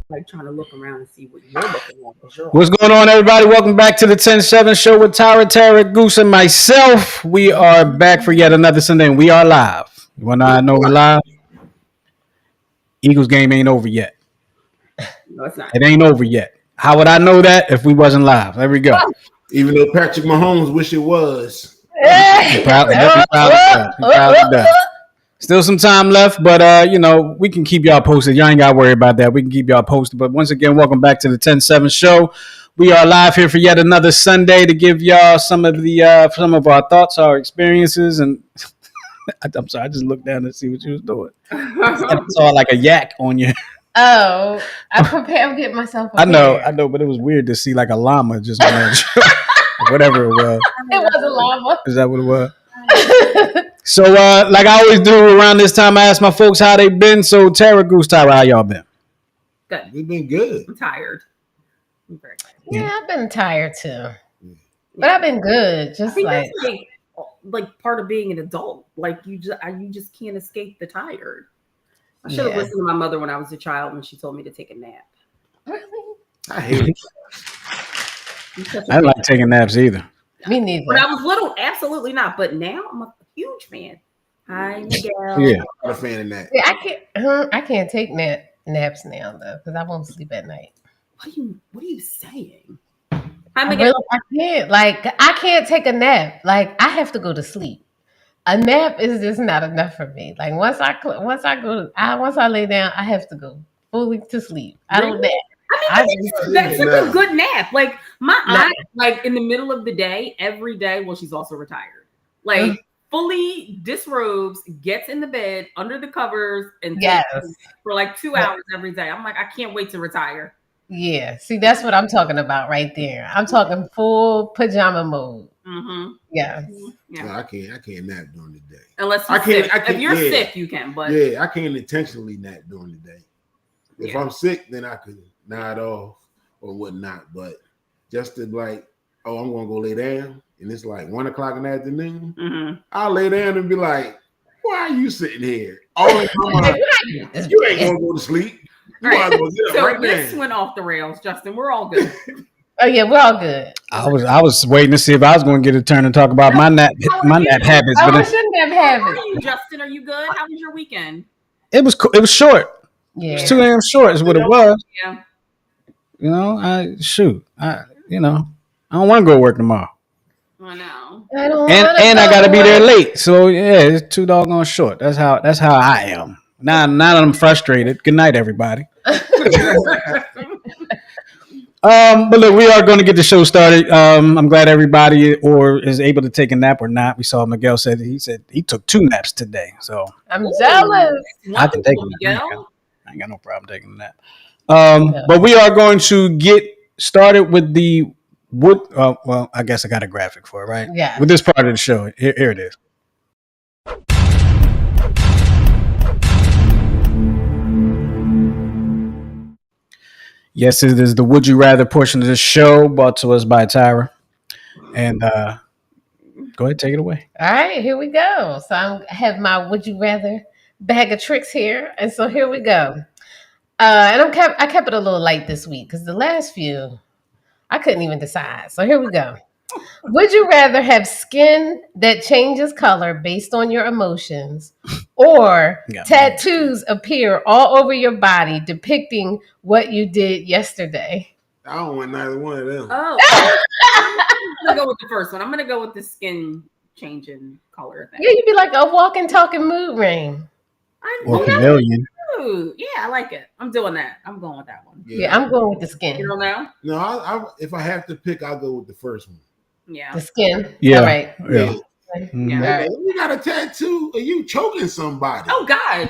like trying to look around and see what you're looking at because you're What's all. going on, everybody? Welcome back to the 10-7 show with Tara, Goose, and myself. We are back for yet another Sunday, and we are live. You want to know we're live? Eagles game ain't over yet. No, it's not. It ain't over yet. How would I know that if we wasn't live? There we go. Even though Patrick Mahomes wish it was. He probably does. Still some time left, but we can keep y'all posted. Y'all ain't got to worry about that. We can keep y'all posted. But once again, welcome back to the 10-7 show. We are live here for yet another Sunday to give y'all some of our thoughts, our experiences, and I'm sorry, I just looked down to see what you was doing. I saw like a yak on you. Oh, I'm getting myself prepared. I know, but it was weird to see like a llama just on that whatever it was. It was a llama. Is that what it was? So, like I always do around this time, I ask my folks how they been. So, Tara, Goose, Tyra, how y'all been? Good. We've been good. I'm tired. I'm very tired. Yeah, I've been tired too, but I've been good. Just like part of being an adult, like you just can't escape the tired. I should have listened to my mother when I was a child when she told me to take a nap. Really? I hate it. I don't like taking naps either. Me neither. When I was little, absolutely not. But now I'm a huge fan. Hi, Miguel. Yeah, I'm a fan of that. Yeah, I can't take naps now though because I won't sleep at night. What are you saying? Hi, Miguel. I can't. Like I can't take a nap. Like I have to go to sleep. A nap is just not enough for me. Like once I lay down, I have to go fully to sleep. I don't nap. That's a good nap. Like my aunt, like in the middle of the day, every day. Well, she's also retired. Like fully disrobes, gets in the bed under the covers, and for like 2 hours every day. I'm like, I can't wait to retire. Yeah, see, that's what I'm talking about right there. I'm talking full pajama mode. Mm-hmm. Yeah. No, I can't nap during the day. Unless you're sick. If you're sick, you can. But I can't intentionally nap during the day. If I'm sick, then I could nod off or whatnot. But just to like, oh, I'm gonna go lay down, and it's like 1 o'clock in the afternoon. Mm-hmm. I'll lay down and be like, "Why are you sitting here? All the time, you ain't gonna go to sleep." Right. So this went off the rails, Justin. We're all good. Oh yeah, we're all good. I was waiting to see if I was going to get a turn to talk about my nap habits. I shouldn't have habits. How are you, Justin? Are you good? How was your weekend? It was short. Yeah, it was too damn short. Is what it was. Yeah. You know, I don't want to go to work tomorrow. I know. And I got to be there late. So yeah, it's too doggone short. That's how I am. Now I'm frustrated. Good night, everybody. But look, we are going to get the show started. I'm glad everybody is able to take a nap or not. We saw Miguel said he took 2 naps today. So I'm jealous. I can take a nap. I ain't got no problem taking a nap. But we are going to get started with the wood. Well, I guess I got a graphic for it, right? Yeah. With this part of the show, here it is. Yes, it is the Would You Rather portion of the show brought to us by Tyra. And go ahead, take it away. All right, here we go. So I have my Would You Rather bag of tricks here. And so here we go. And I kept it a little light this week because the last few, I couldn't even decide. So here we go. Would you rather have skin that changes color based on your emotions or tattoos appear all over your body depicting what you did yesterday? I don't want neither one of them. Oh. I'm going to go with the first one. I'm going to go with the skin changing color thing. Yeah, you'd be like a walking, talking mood ring. Or chameleon. Yeah, I like it. I'm doing that. I'm going with that one. Yeah, I'm going with the skin. You don't know? No, I if I have to pick, I'll go with the first one. Yeah. The skin. Yeah. All right. Yeah. Mm-hmm. Yeah. Right. You got a tattoo or you choking somebody. Oh, God.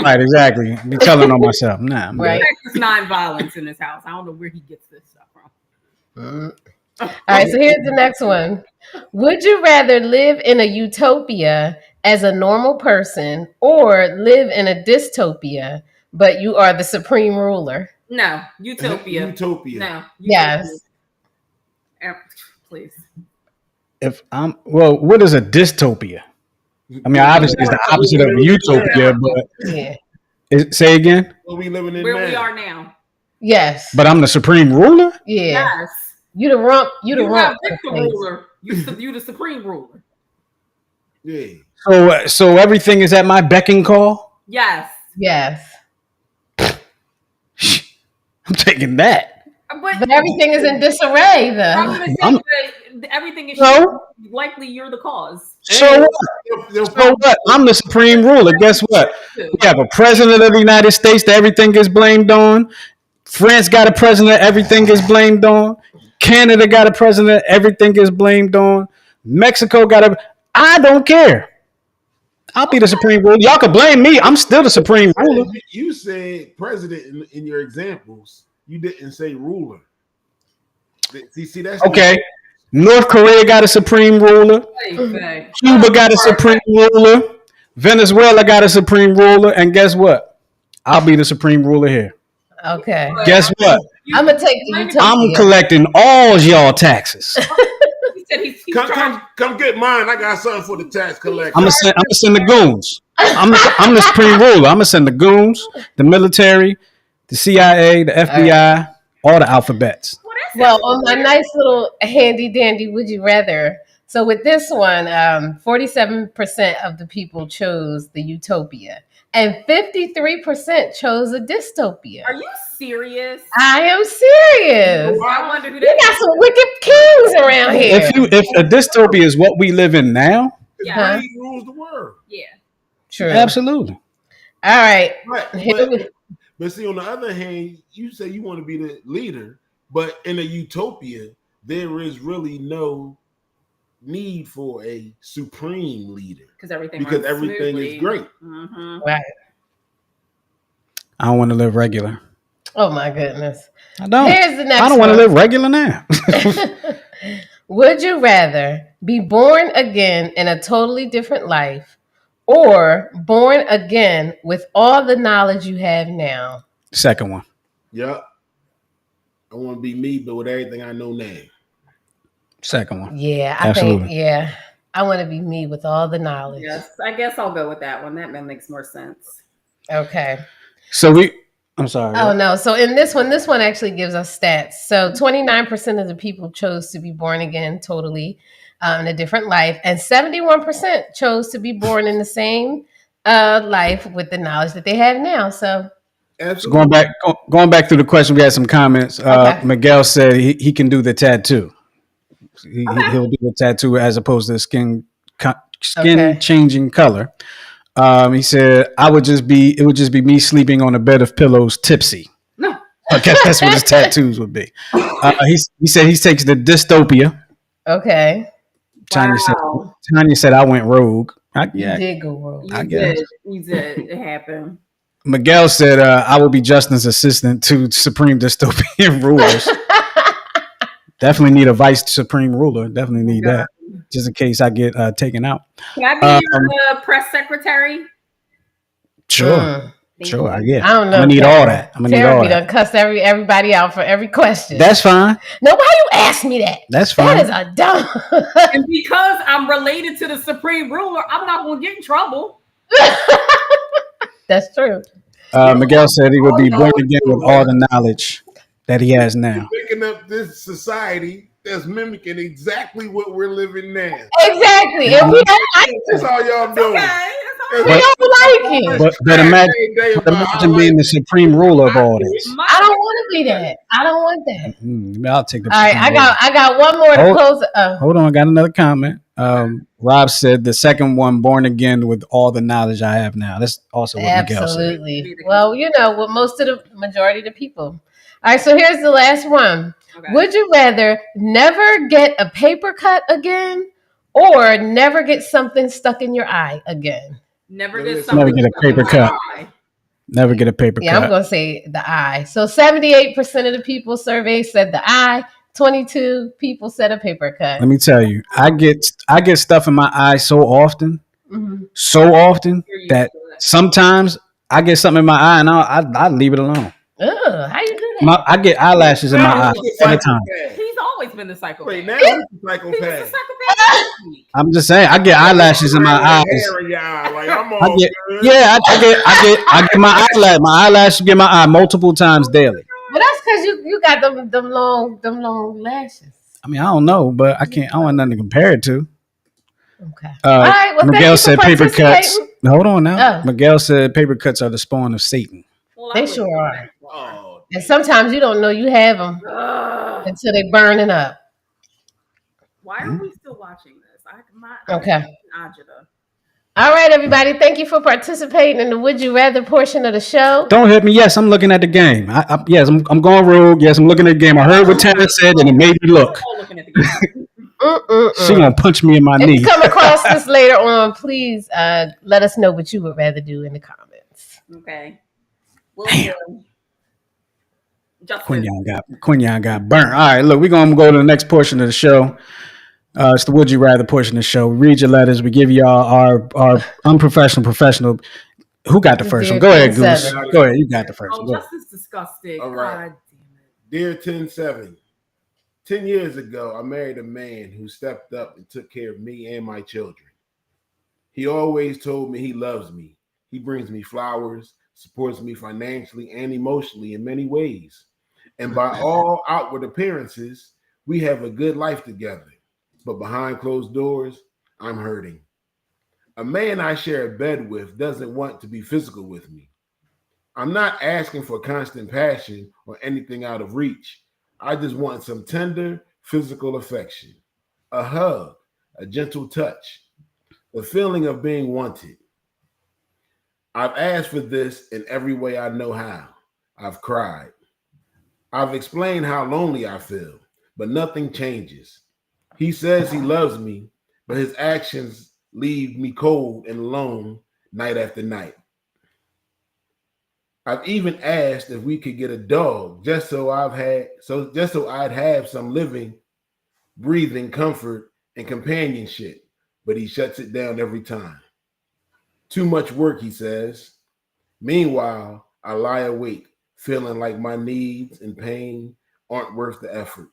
Right, exactly. Be telling on myself. Nah. Right. It's non-violence in this house. I don't know where he gets this stuff from. All right, so here's the next one. Would you rather live in a utopia as a normal person or live in a dystopia, but you are the supreme ruler? No, utopia. Utopia. No. Yes. Please. What is a dystopia? I mean, obviously it's the opposite of utopia, but yeah. Say again. What we living in where now. we are now. Yes. But I'm the supreme ruler? Yeah. Yes. You the rump. You the You rump. have the ruler. You the supreme ruler. Yeah. So everything is at my beck and call? Yes. Yes. I'm taking that. But everything is in disarray, though. I'm gonna say that everything is likely you're the cause. So what? I'm the supreme ruler. Guess what? We have a president of the United States that everything gets blamed on. France got a president, everything gets blamed on. Canada got a president, everything gets blamed on. Mexico got a. I don't care. I'll be the supreme ruler. Y'all can blame me. I'm still the supreme ruler. You said president in your examples. You didn't say ruler. See, that's okay. North Korea got a supreme ruler. Cuba got a supreme ruler. Venezuela got a supreme ruler. And guess what? I'll be the supreme ruler here. Okay. Guess what? I'm gonna take the utopia. I'm collecting all y'all taxes. Come get mine. I got something for the tax collector. I'm gonna send the goons. I'm the supreme ruler. I'm gonna send the goons, the military, the CIA, the FBI, all the alphabets. Well, on my nice little handy dandy would you rather. So with this one, 47% of the people chose the utopia and 53% chose a dystopia. Are you serious? I am serious. I wonder who we got some wicked kings around here. If a dystopia is what we live in now, he rules the world. Yeah. True. Absolutely. All right. But see, on the other hand, you say you want to be the leader, but in a utopia, there is really no need for a supreme leader because everything is great. Mm-hmm. Right. I don't want to live regular. Oh my goodness. I don't. Here's the next I don't want to live regular now. Would you rather be born again in a totally different life or born again with all the knowledge you have now? Second one. Yep. I want to be me, but with everything I know now. Second one. Yeah, I think, I want to be me with all the knowledge. Yes, I guess I'll go with that one. That makes more sense. Okay. So I'm sorry. Oh, no. So in this one actually gives us stats. So 29% of the people chose to be born again totally in a different life. And 71% chose to be born in the same life with the knowledge that they have now. So going back through the question, we had some comments. Miguel said he can do the tattoo. He'll do the tattoo as opposed to the skin changing color. He said, it would just be me sleeping on a bed of pillows, tipsy. No, I guess that's what his tattoos would be. He said he takes the dystopia. Okay. Tanya said I went rogue. You did go rogue. You did. It happened. Miguel said I will be Justin's assistant to supreme dystopian rulers. Definitely need a vice supreme ruler. Definitely need that. Just in case I get taken out. Can I be your press secretary? Sure. Sure, I guess. I don't know. I'm gonna need all that. I'm gonna need all that. Done cuss everybody out for every question. That's fine. No, why you ask me that? That's fine. That is a dumb. And because I'm related to the supreme ruler, I'm not gonna get in trouble. That's true. Miguel said he would be born again with all the knowledge that he has now. Picking up this society that's mimicking exactly what we're living now. Exactly. And we don't like it. That's all y'all doing. Okay. We don't like it. But imagine being the supreme ruler of all this. I don't want to be that. I don't want that. I'll take the. All right, I got one more to close. Hold on, I got another comment. Rob said the second one, born again with all the knowledge I have now. That's also what Miguel said. Absolutely. Well, what most of the majority of the people. All right, so here's the last one. Okay. Would you rather never get a paper cut again or never get something stuck in your eye again? Never get a paper cut. Never get a paper cut. Yeah, I'm going to say the eye. So 78% of the people surveyed said the eye. 22 people said a paper cut. Let me tell you, I get stuff in my eye so often, that sometimes I get something in my eye and I leave it alone. Oh, how you do that? I get eyelashes in my eye every time. He's always been the psychopath. Wait, now he's a psychopath. I'm just saying, I get eyelashes in my eyes. I get my eyelash get my eye multiple times daily. Well, that's because you got them long lashes. I mean, I don't know, but I don't want nothing to compare it to. Okay. All right. Well, Miguel said paper cuts. Hold on now. Oh. Miguel said paper cuts are the spawn of Satan. Well, They sure are. Oh, and sometimes you don't know you have them until they burning up. Why are we still watching this? Okay. All right, everybody. Thank you for participating in the Would You Rather portion of the show. Don't hit me. Yes, I'm looking at the game. Yes, I'm going rogue. Yes, I'm looking at the game. I heard what Tanner said, and it made me look. Looking at the game. She gonna punch me in my knee. If you come across this later on, please let us know what you would rather do in the comments. Okay. Damn. Quinyon got burnt. All right, look, we're gonna go to the next portion of the show. It's the Would You Rather portion of the show. We read your letters. We give y'all our unprofessional, professional. Who got the first one? Go ahead, Goose. Go ahead. You got the first one. Justice disgusting. All right. God damn it. Dear 10-7, 10 years ago, I married a man who stepped up and took care of me and my children. He always told me he loves me. He brings me flowers, supports me financially and emotionally in many ways. And by all outward appearances, we have a good life together. But behind closed doors, I'm hurting. A man I share a bed with doesn't want to be physical with me. I'm not asking for constant passion or anything out of reach. I just want some tender physical affection, a hug, a gentle touch, the feeling of being wanted. I've asked for this in every way I know how. I've cried. I've explained how lonely I feel, but nothing changes. He says he loves me, but his actions leave me cold and alone night after night. I've even asked if we could get a dog just so I'd have some living, breathing comfort and companionship, but he shuts it down every time. Too much work, he says. Meanwhile, I lie awake, feeling like my needs and pain aren't worth the effort.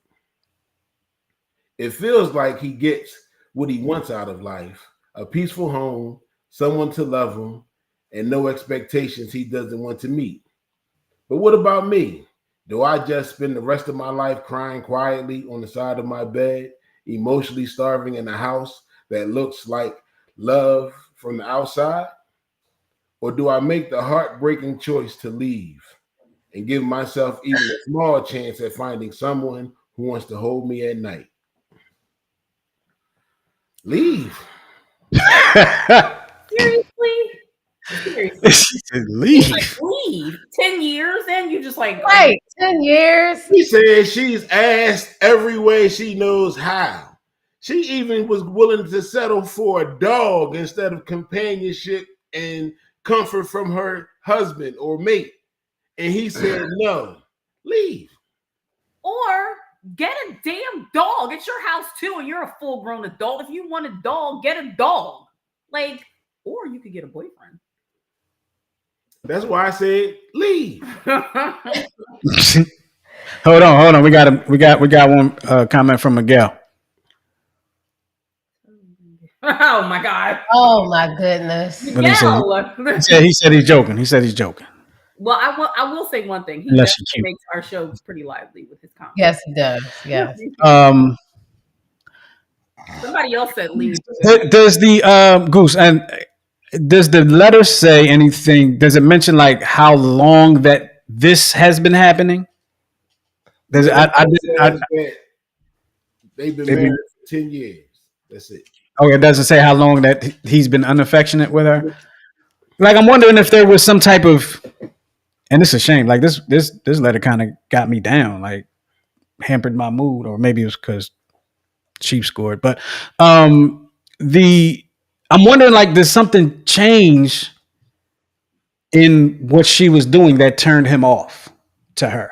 It feels like he gets what he wants out of life, a peaceful home, someone to love him, and no expectations he doesn't want to meet. But what about me? Do I just spend the rest of my life crying quietly on the side of my bed, emotionally starving in a house that looks like love from the outside? Or do I make the heartbreaking choice to leave and give myself even a small chance at finding someone who wants to hold me at night? Leave. Seriously? She said leave. Like, leave. 10 years and you just like right, 10 years. She said she's asked every way she knows how. She even was willing to settle for a dog instead of companionship and comfort from her husband or mate. And he said no. Leave. Or get a damn dog. It's your house too, and you're a full-grown adult. If you want a dog, get a dog. Like, or you could get a boyfriend. That's why I said leave. Hold on. We got one comment from Miguel. Oh my god. Oh my goodness. He said he's joking. Well, I will say one thing. He makes our show pretty lively with his comments. Yes, he does. Yes. Somebody else said leave. Does the Goose and does the letter say anything? Does it mention like how long that this has been happening? Does they've been married for 10 years. That's it. Oh, it doesn't say how long that he's been unaffectionate with her. Like, I'm wondering if there was some type of, and it's a shame. Like this letter kind of got me down, like hampered my mood, or maybe it was because Chiefs scored. But I'm wondering, like, did something change in what she was doing that turned him off to her?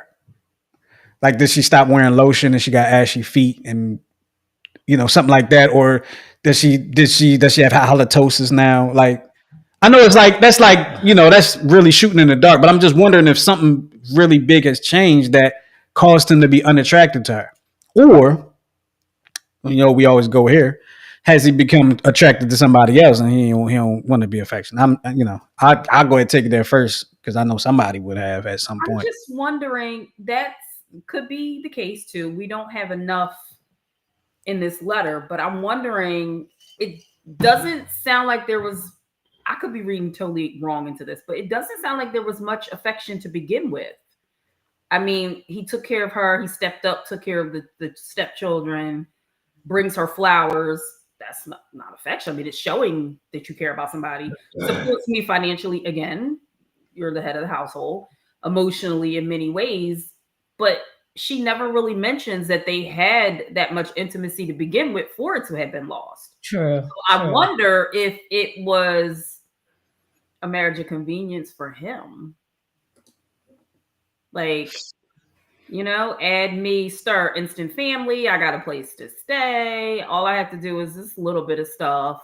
Like, did she stop wearing lotion and she got ashy feet and something like that, or does she have halitosis now? Like, I know it's like that's really shooting in the dark, but I'm just wondering if something really big has changed that caused him to be unattracted to her, or we always go here. Has he become attracted to somebody else and he don't want to be affectionate? I'll go ahead and take it there first because I know somebody would have at some point. I'm just wondering, that's could be the case too. We don't have enough in this letter, but I'm wondering, it doesn't sound like there was, I could be reading totally wrong into this, but it doesn't sound like there was much affection to begin with. I mean, he took care of her, he stepped up, took care of the stepchildren, brings her flowers. That's not affection. I mean, it's showing that you care about somebody. Supports me financially. Again, you're the head of the household. Emotionally in many ways, but she never really mentions that they had that much intimacy to begin with for it to have been lost. True. So I wonder if it was a marriage of convenience for him. Like, add me, start instant family. I got a place to stay. All I have to do is this little bit of stuff.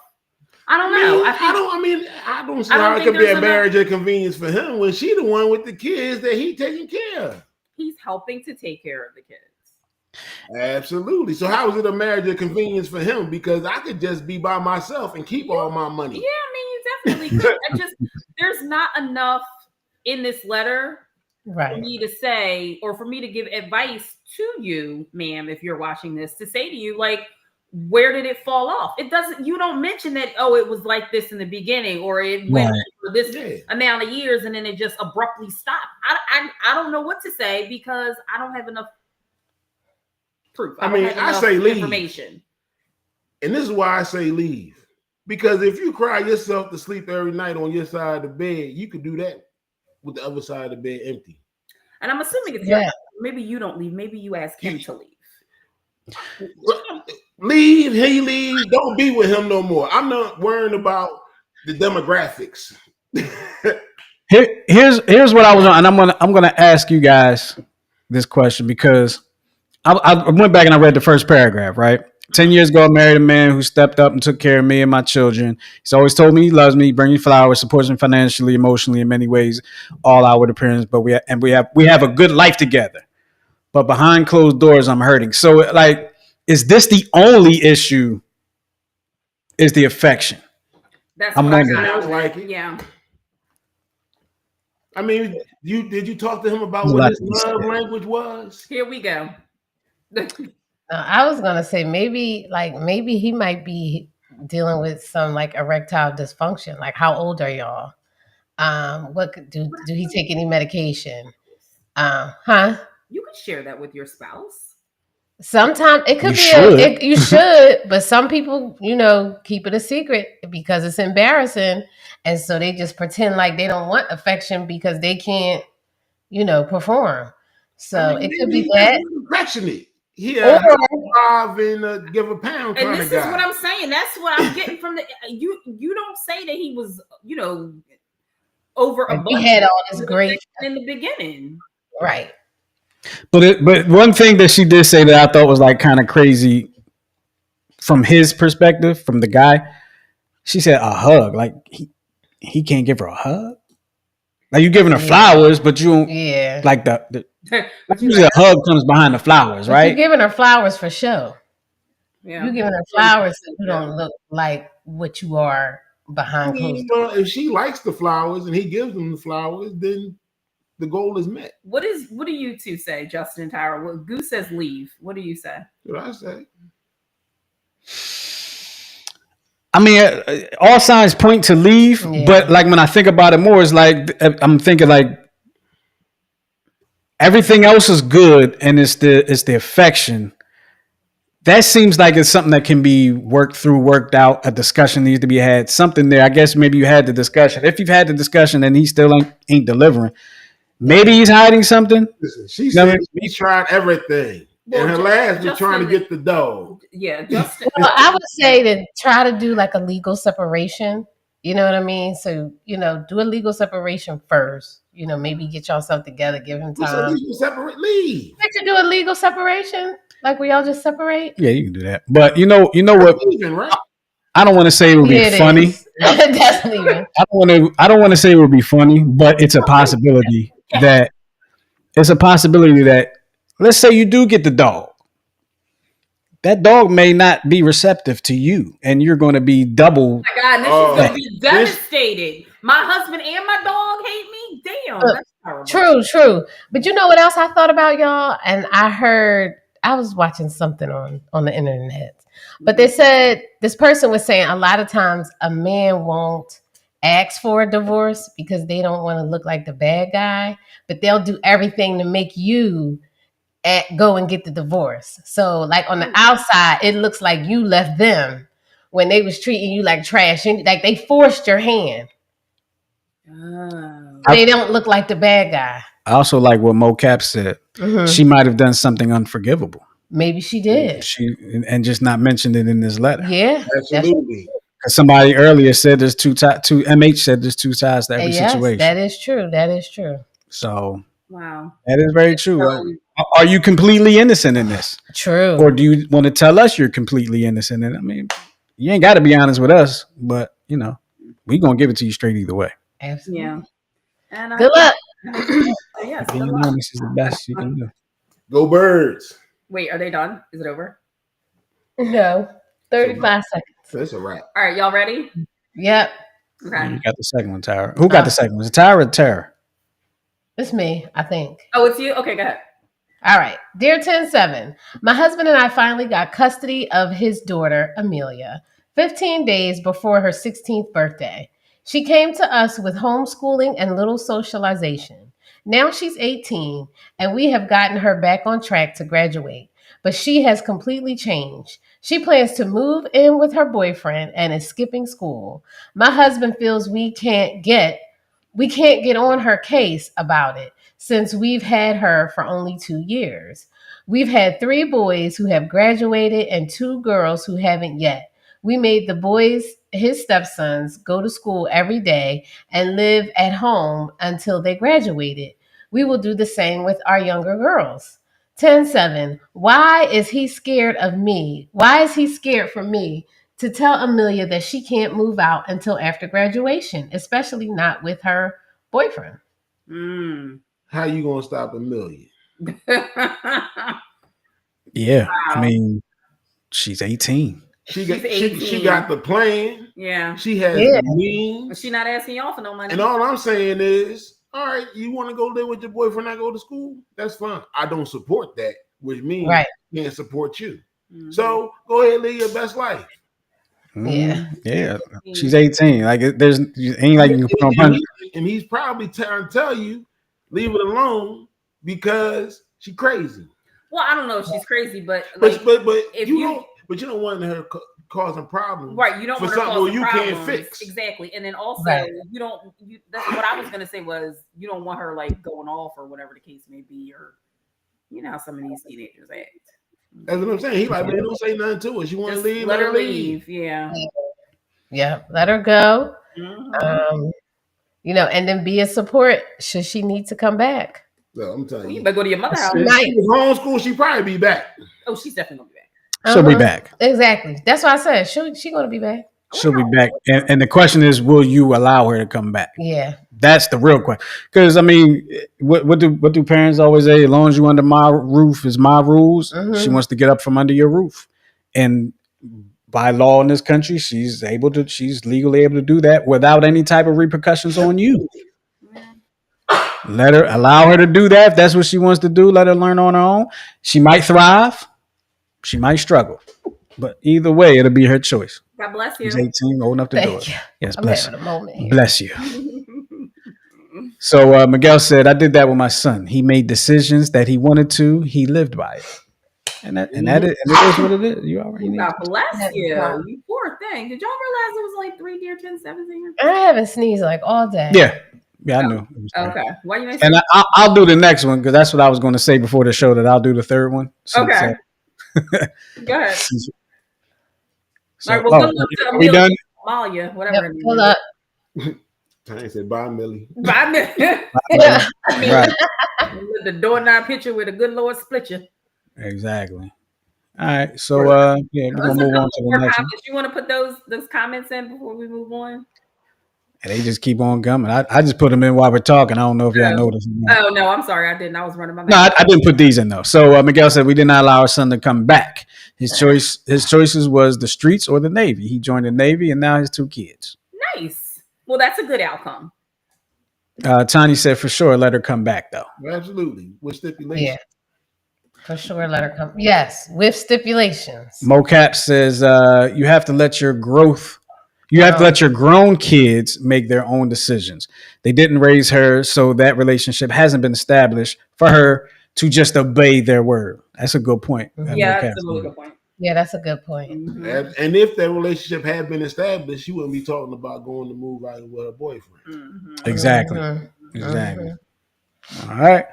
I don't know. I don't see how it could be a marriage of convenience for him when she the one with the kids that he taking care of. He's helping to take care of the kids. Absolutely. So how is it a marriage of convenience for him? Because I could just be by myself and keep all my money. Yeah, I mean, you definitely could. There's not enough in this letter for me to say, or for me to give advice to you, ma'am, if you're watching this, to say to you, like, where did it fall off? It doesn't, you don't mention that, oh, it was like this in the beginning, or it went for this amount of years and then it just abruptly stopped. I don't know what to say because I don't have enough proof. I say leave. Information. And this is why I say leave. Because if you cry yourself to sleep every night on your side of the bed, you could do that with the other side of the bed empty. And I'm assuming it's maybe you don't leave. Maybe you ask him to leave. Leave, he leave. Don't be with him no more. I'm not worrying about the demographics. Here's what I was on, and I'm gonna ask you guys this question because I went back and I read the first paragraph. Right, 10 years ago, I married a man who stepped up and took care of me and my children. He's always told me he loves me, brings me flowers, supports me financially, emotionally, in many ways, all outward appearance. But we have a good life together. But behind closed doors, I'm hurting. So, like, is this the only issue? Is the affection? That's what I kind of like it. Yeah. I mean, did you talk to him about what his love language was? Here we go. I was gonna say maybe he might be dealing with some like erectile dysfunction. Like, how old are y'all? What do he take any medication? You could share that with your spouse. Sometimes it could you should, but some people, keep it a secret because it's embarrassing. And so they just pretend like they don't want affection because they can't, perform. So it could be that. Affectionate. Yeah, and give a pound. And this is what I'm saying. That's what I'm getting from the you don't say that he was, over a he had all this great in the beginning. Right. But one thing that she did say that I thought was like kind of crazy from his perspective, from the guy, she said a hug. Like he can't give her a hug. Like you giving her flowers, but you don't like the usually a hug comes behind the flowers, right? You're giving her flowers for show. Yeah. You're giving her flowers so you don't look like what you are behind closed doors. If she likes the flowers and he gives them the flowers, then the goal is met. What do you two say, Justin and Tyra? Well, Goose says leave. What do you say? What I say? I mean, all signs point to leave, but like when I think about it more, it's like I'm thinking like everything else is good, and it's the affection. That seems like it's something that can be worked out. A discussion needs to be had. Something there. I guess maybe you had the discussion. If you've had the discussion and he still ain't delivering, maybe he's hiding something. Listen, she said he's trying everything. Well, and her last was trying to get the dog. Yeah, Justin. Well, I would say to try to do like a legal separation. You know what I mean? So, do a legal separation first. Maybe get yourself together, give him time. Leave. Can't you do a legal separation? Like we all just separate? Yeah, you can do that. But you know what? Leaving, right? I don't want to say it would be funny. That's leaving. I don't want to say it would be funny, but it's a possibility that let's say you do get the dog. That dog may not be receptive to you, and you're going to be double. Oh my God, this is going to be devastated. My husband and my dog hate me. damn, that's horrible. True. But you know what else I thought about, y'all? And I was watching something on the internet, but they said this person was saying a lot of times a man won't ask for a divorce because they don't want to look like the bad guy, but they'll do everything to make you go and get the divorce. So like on the outside, it looks like you left them when they was treating you like trash, and like they forced your hand. Oh. They don't look like the bad guy. I also like what Mo Cap said. Mm-hmm. She might have done something unforgivable. Maybe she did. And just not mentioned it in this letter. Yeah, Absolutely. Because somebody earlier said there's two MH said there's two sides to every situation. That is true. So wow, that is very true. Are you completely innocent in this? True. Or do you want to tell us you're completely innocent in it? I mean, you ain't got to be honest with us, but we're gonna give it to you straight either way. Absolutely. Yeah. And good luck. Yes, Being good luck. honest is the best you can do. Go Birds. Wait, are they done? Is it over? No, 35 seconds. That's a wrap. All right, y'all ready? Yep, Okay. You got the second one, Tara. Who got the second one? Is it Tara or Tara? it's me, I think. Oh, it's you? Okay, go ahead. All right. Dear 10-7, my husband and I finally got custody of his daughter, Amelia, 15 days before her 16th birthday. She came to us with homeschooling and little socialization. Now she's 18, and we have gotten her back on track to graduate. But she has completely changed. She plans to move in with her boyfriend and is skipping school. My husband feels we can't get on her case about it since we've had her for only 2 years. We've had 3 boys who have graduated and 2 girls who haven't yet. We made the boys, his stepsons, go to school every day and live at home until they graduated. We will do the same with our younger girls. 10-7, why is he scared of me? Why is he scared for me to tell Amelia that she can't move out until after graduation, especially not with her boyfriend? How you gonna stop Amelia? Yeah, wow. I mean, she's 18. She got the plan. Yeah. She has the means. But she not asking y'all for no money. And all I'm saying is, all right, you want to go live with your boyfriend and go to school? That's fine. I don't support that, which means I can't support you. Mm-hmm. So go ahead and live your best life. Yeah. She's 18. Like there's ain't like you can put on. And he's probably trying to tell you, leave it alone because she's crazy. Well, I don't know if she's crazy, but if you don't want her causing problems, right? You don't want her causing you problems. Can't fix exactly, and then also you don't. That's what I was gonna say was you don't want her like going off or whatever the case may be, or how some of these teenagers act. That's what I'm saying. He like, man, don't say nothing to her. She want to leave, let her leave. Yeah, let her go. Mm-hmm. And then be a support should she need to come back. Well, I'm telling you, better go to your mother's house. If she was homeschooled, she probably be back. Oh, she's definitely gonna be back. She'll be back. Exactly. That's why I said she gonna be back. She'll be back. And the question is, will you allow her to come back? Yeah. That's the real question. Because I mean, what do parents always say? As long as you under my roof is my rules. Mm-hmm. She wants to get up from under your roof. And by law in this country, she's legally able to do that without any type of repercussions on you. Allow her to do that. If that's what she wants to do, let her learn on her own. She might thrive. She might struggle. But either way, it'll be her choice. God bless you. She's 18, old enough to do it. You. Yes, I'm bless having a moment here. Bless you. So Miguel said, I did that with my son. He made decisions that he wanted to. He lived by it. And it is what it is. You already God bless you. You poor thing. Did y'all realize it was like 3 dear 10-7s here? I haven't sneezed like all day. Yeah, I knew. Okay. Why you and I'll do the next one because that's what I was going to say before the show, that I'll do the third one. Okay. Go ahead. So, all right, well, are we done? Amalia, whatever. Yep, hold up. I said bye, Millie. Bye, Millie. Right. The doorknob picture with a good Lord split you. Exactly. All right. So we're gonna move on to the next one. You want to put those comments in before we move on? And they just keep on coming. I just put them in while we're talking. I don't know if y'all noticed. Oh no, I'm sorry, I didn't. I was running my mouth. No, I didn't put these in though. So Miguel said we did not allow our son to come back. His choices was the streets or the Navy. He joined the Navy and now has 2 kids. Nice. Well, that's a good outcome. Tanya said for sure, let her come back though. Absolutely, with Yeah, stipulation. for sure. Let her come. Yes, with stipulations. Mocap says you have to let your growth. You have to Um, let your grown kids make their own decisions. They didn't raise her, so that relationship hasn't been established for her to just obey their word. That's a good point. Yeah, Mocap. that's a really good point. yeah, that's a good point. And if that relationship had been established, she wouldn't be talking about going to move out with her boyfriend. Exactly. Mhm. Exactly. All right.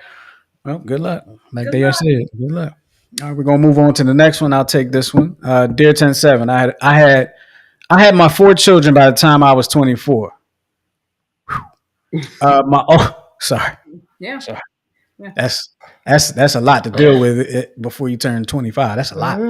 Well, good luck. Like they said, good luck. All right, we're gonna move on to the next one. I'll take this one. Dear 10-7, I had my 4 children by the time I was 24. Sorry. Yeah. Sorry. That's a lot to deal with before you turn 25. That's a lot.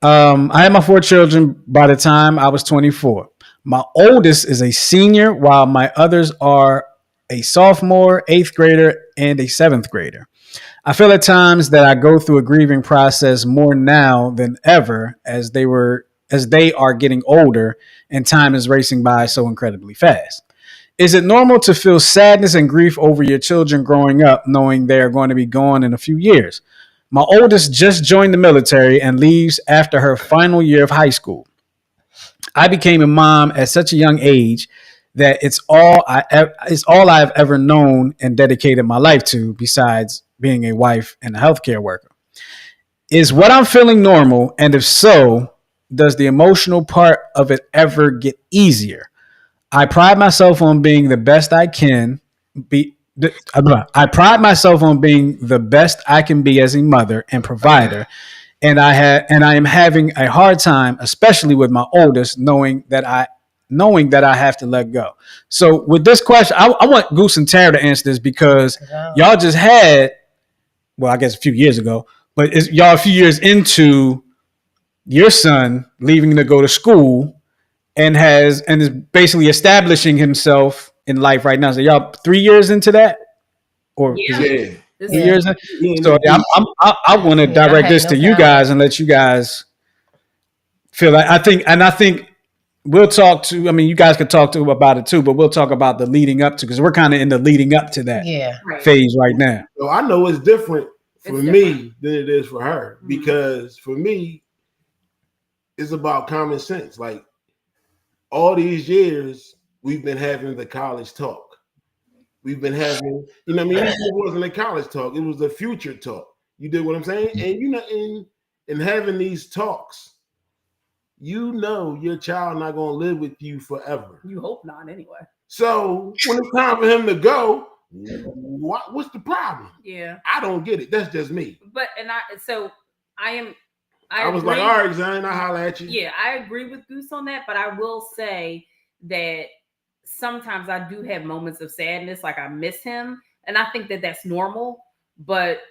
I had my 4 children by the time I was 24. My oldest is a senior, while my others are a sophomore, 8th grader, and a 7th grader. I feel at times that I go through a grieving process more now than ever as they are getting older and time is racing by so incredibly fast. Is it normal to feel sadness and grief over your children growing up, knowing they are going to be gone in a few years? My oldest just joined the military and leaves after her final year of high school. I became a mom at such a young age that it's all I've ever known and dedicated my life to, besides being a wife and a healthcare worker. Is what I'm feeling normal? And if so, does the emotional part of it ever get easier? I pride myself on being the best I can be. I pride myself on being the best I can be as a mother and provider, and I am having a hard time, especially with my oldest, knowing that I have to let go. So with this question, I want Goose and Tara to answer this because y'all just had, well, I guess a few years ago, but y'all a few years into your son leaving to go to school and is basically establishing himself in life right now. So y'all 3 years into that, or is it 3 years? So I want to direct this to you guys and let you guys feel like I think we'll talk to. I mean, you guys could talk to about it too, but we'll talk about the leading up to because we're kind of in the leading up to that phase right now. So I know it's different for me than it is for her because for me, it's about common sense. Like all these years, we've been having the college talk. We've been having, you know, what I mean, it wasn't a college talk; it was a future talk. You did what I'm saying, and you know, in having these talks. You know your child not gonna live with you forever. You hope not, anyway. So when it's time for him to go, what's the problem? Yeah, I don't get it. That's just me. But I was like, all right, Zane, I holler at you. Yeah, I agree with Goose on that, but I will say that sometimes I do have moments of sadness, like I miss him, and I think that that's normal. But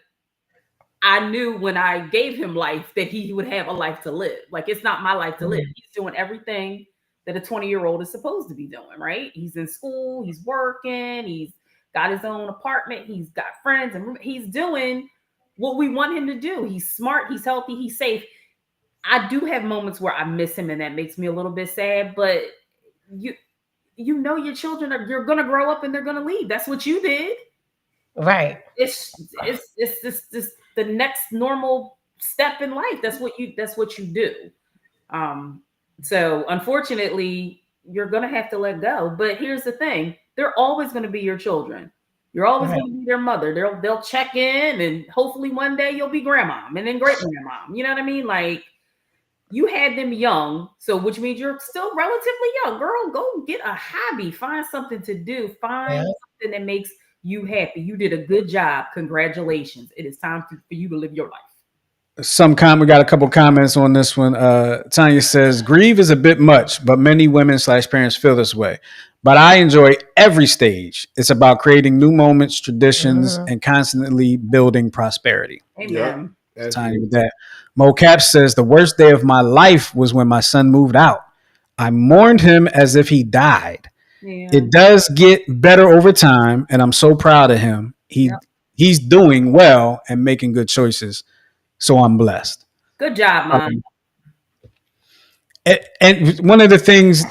I knew when I gave him life that he would have a life to live. Like it's not my life to live. He's doing everything that a 20-year-old is supposed to be doing, right? He's in school, he's working, he's got his own apartment, he's got friends, and he's doing what we want him to do. He's smart, he's healthy, he's safe. I do have moments where I miss him and that makes me a little bit sad, but you know your children you're gonna grow up and they're gonna leave. That's what you did. Right. It's this the next normal step in life. That's what you do. So unfortunately, you're gonna have to let go. But here's the thing: they're always gonna be your children. You're always gonna be their mother. They'll check in, and hopefully one day you'll be grandma and then great grandma. You know what I mean? Like you had them young, so which means you're still relatively young. Girl, go get a hobby, find something to do, find something that makes you happy. You did a good job. Congratulations. It is time for you to live your life. We got a couple comments on this one. Tanya says, grieve is a bit much, but many women / parents feel this way. But I enjoy every stage. It's about creating new moments, traditions, and constantly building prosperity. Amen. Yep. Tanya with that. Mocap says, the worst day of my life was when my son moved out. I mourned him as if he died. Yeah. It does get better over time, and I'm so proud of him. He's doing well and making good choices. So I'm blessed. Good job, Mom. And one of the things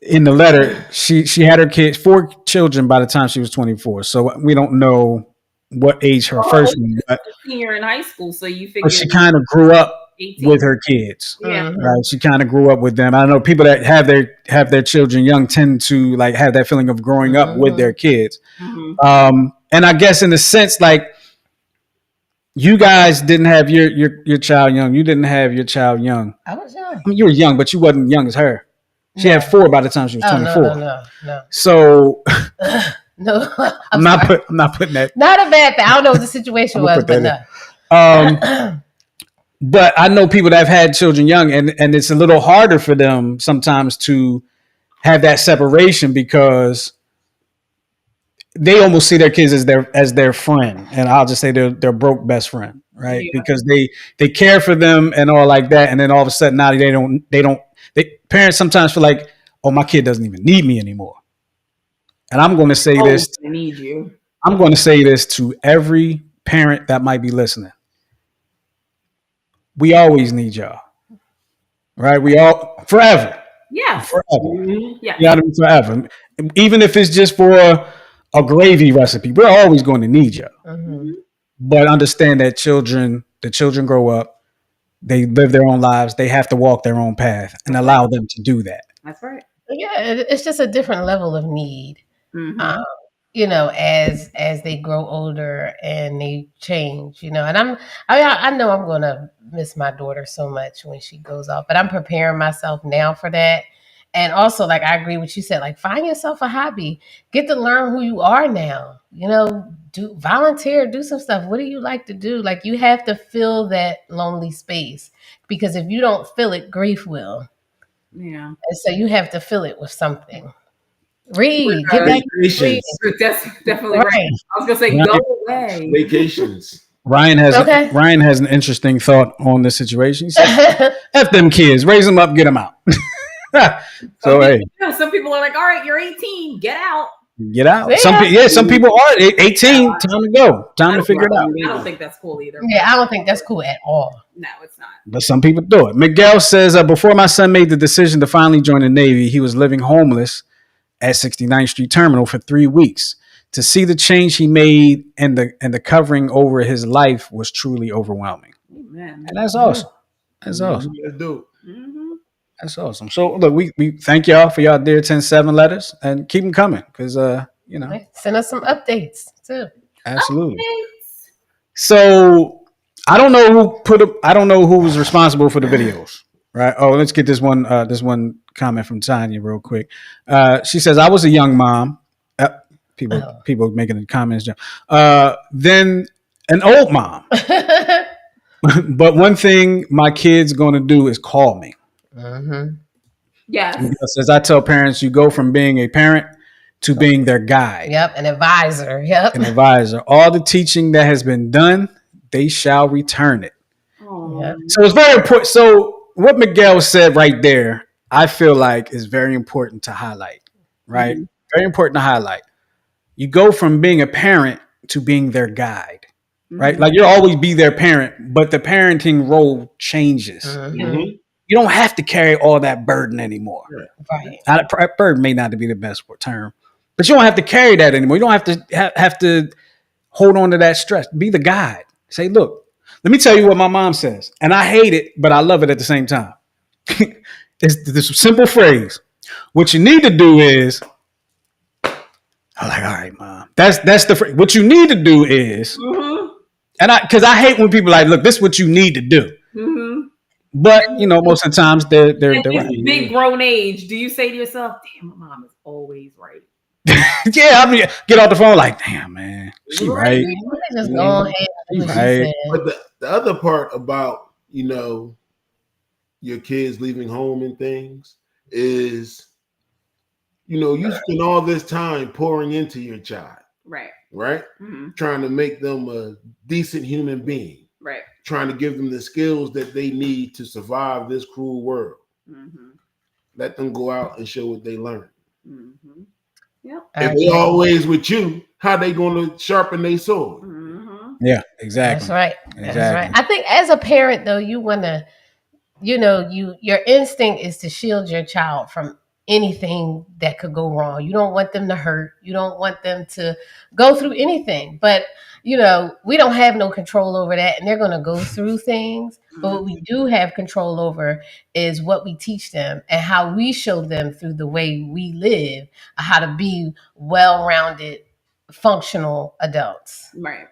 in the letter, she had her kids, 4 children by the time she was 24. So we don't know what age her first one, but senior in high school, so you figure she kind of grew up 18. with her kids. Yeah, right. She kind of grew up with them. I know people that have their children young tend to like have that feeling of growing up with their kids. And I guess in a sense, like you guys didn't have your child young. You didn't have your child young. I was young. I mean, you were young, but you wasn't young as her. She had 4 by the time she was 24. No. So No, I'm not putting that. Not a bad thing. I don't know what the situation was, but no. But I know people that have had children young, and it's a little harder for them sometimes to have that separation because they almost see their kids as their friend, and I'll just say their broke best friend, right? Yeah. Because they care for them and all like that, and then all of a sudden now parents sometimes feel like, oh, my kid doesn't even need me anymore. And I'm going to say this. I need you. I'm going to say this to every parent that might be listening. We always need y'all, right? We all forever. Yeah, forever. Yeah, forever. Even if it's just for a gravy recipe, we're always going to need y'all. But understand that the children grow up, they live their own lives, they have to walk their own path, and allow them to do that. That's right. Yeah, it's just a different level of need. As they grow older and they change, and I know I'm going to miss my daughter so much when she goes off, but I'm preparing myself now for that. And also, like, I agree with what you said, like, find yourself a hobby, get to learn who you are now, do volunteer, do some stuff. What do you like to do? Like, you have to fill that lonely space, because if you don't fill it, grief will. Yeah. And so you have to fill it with something. Read. Get back to read. That's definitely right. I was gonna say go away. Vacations. Ryan has an interesting thought on this situation. He said, "F them kids, raise them up, get them out." Some people are like, "All right, you're 18, get out." Get out. Yeah. Some people are 18. Time to go. Time to figure it out. I don't think that's cool either. Yeah, I don't think that's cool at all. No, it's not. But some people do it. Miguel says, before my son made the decision to finally join the Navy, he was living homeless at 69th Street Terminal for 3 weeks. To see the change he made and the covering over his life was truly overwhelming. Amen. And that's awesome. That's awesome. That's dope. That's awesome. So look, we thank y'all for y'all dear 10-7 letters, and keep them coming because send us some updates too. Absolutely. Updates. So I don't know who was responsible for the videos. Right. Oh, let's get this one comment from Tanya real quick. She says, "I was a young mom." People making the comments. Then an old mom. But one thing my kid's going to do is call me. Yes. Because as I tell parents, you go from being a parent to being their guide. Yep, an advisor. Yep, an advisor. All the teaching that has been done, they shall return it. Yep. So it's very important. So what Miguel said right there, I feel like is very important to highlight. Right, very important to highlight. You go from being a parent to being their guide. Right, like you'll always be their parent, but the parenting role changes. You don't have to carry all that burden anymore. Right. Burden may not be the best term, but you don't have to carry that anymore. You don't have to hold on to that stress. Be the guide. Say, look, let me tell you what my mom says. And I hate it, but I love it at the same time. It's this simple phrase. What you need to do is, I'm like, all right, mom. That's the phrase. What you need to do is, and because I hate when people are like, look, this is what you need to do. But most of the times they're right. Big grown age. Do you say to yourself, "Damn, my mom is always right"? Yeah, I mean, get off the phone like, "Damn, man, she right." Just go ahead. Right. But the other part about your kids leaving home and things is, you spend all this time pouring into your child, right? Trying to make them a decent human being. Right. Trying to give them the skills that they need to survive this cruel world. Let them go out and show what they learn. Yep. If they're always with you, how they going to sharpen their sword? Yeah, exactly. That's right. Exactly. That's right. I think as a parent, though, you want to, your instinct is to shield your child from anything that could go wrong. You don't want them to hurt. You don't want them to go through anything. But we don't have no control over that, and they're going to go through things. But what we do have control over is what we teach them and how we show them through the way we live, how to be well-rounded, functional adults. Right.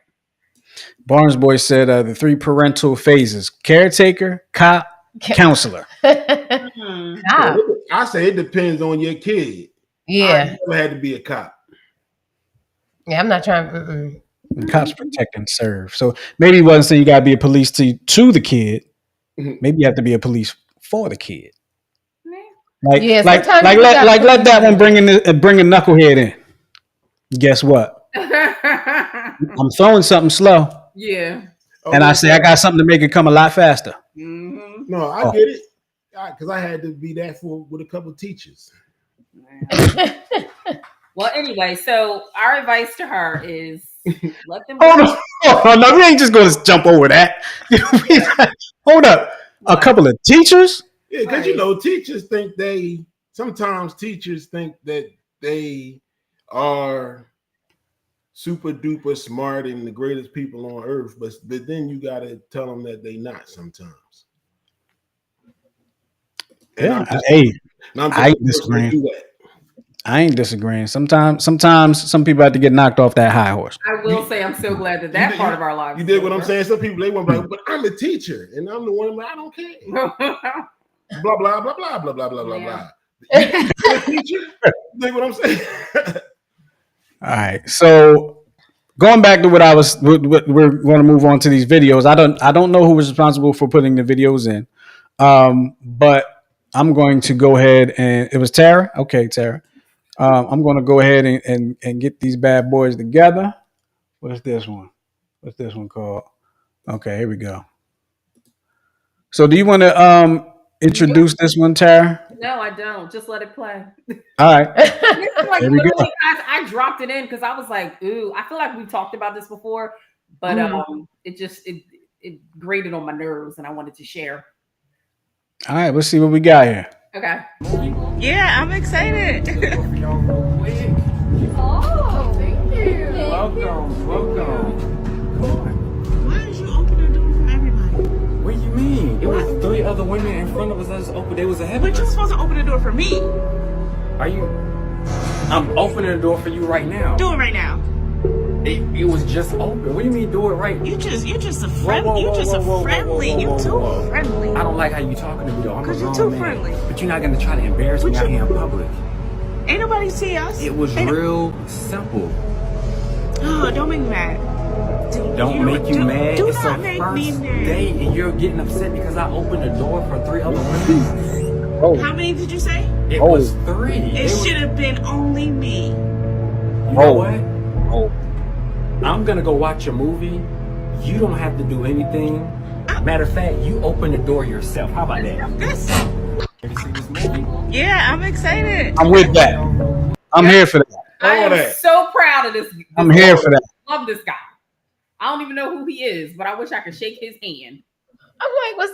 Barnes Boy said the 3 parental phases: caretaker, cop, counselor. Cop. I say it depends on your kid. Yeah. I never had to be a cop. Yeah, I'm not trying. Cops protect and serve. So maybe it wasn't saying you got to be a police to the kid. Maybe you have to be a police for the kid. Like let that one bring a knucklehead in. Guess what? I'm throwing something slow. Yeah. And I say I got something to make it come a lot faster. Mm-hmm. No, I get it. Because I had to be that with a couple teachers. Well, anyway, so our advice to her is let them. Hold on. No, we ain't just going to jump over that. Hold up. What? A couple of teachers? Yeah, because sometimes teachers think that they are super duper smart and the greatest people on earth, but then you got to tell them that they not sometimes. I ain't disagreeing. I ain't disagreeing. Sometimes some people have to get knocked off that high horse. I will say I'm so glad that part of our lives. You did what I'm saying. Some people they want to be like, but I'm a teacher and I'm the one. I don't care. Blah blah blah blah blah blah blah blah blah. You're a teacher. You dig what I'm saying? All right. So going back to we're going to move on to these videos. I don't know who was responsible for putting the videos in, but I'm going to go ahead and it was Tara. Okay, Tara. I'm going to go ahead and get these bad boys together. What's this one? What's this one called? Okay, here we go. So do you want to introduce this one, Tara? No, I don't. Just let it play. All right. Here we go. Guys, I dropped it in because I was like, ooh, I feel like we talked about this before, but it grated on my nerves and I wanted to share. All right, let's see what we got here. Okay. Yeah, I'm excited. Oh, thank you. Welcome. Why did you open the door for everybody? What do you mean? It was 3 other women in front of us that just opened. They was ahead of us. But you're supposed to open the door for me. Are you? I'm opening the door for you right now. Do it right now. It was just open. What do you mean do it right? You're just a friend. You too friendly. I don't like how you talking to me though. Because you're too friendly. But you're not gonna try to embarrass me out here in public. Ain't nobody see us. It was real simple. Oh, don't make me mad. Don't make you mad. Do it's not a make first me mad. date and you're getting upset because I opened the door for 3 other women. Oh. How many did you say? It was 3. It should have been only me. You know what? Oh. I'm gonna go watch a movie. You don't have to do anything. Matter of fact, you open the door yourself. How about that? This. Ready to see this movie? Yeah, I'm excited. I'm with that. I'm here for that. I am so proud of this. I'm here for that. Love this guy. I don't even know who he is, but I wish I could shake his hand. I'm like, was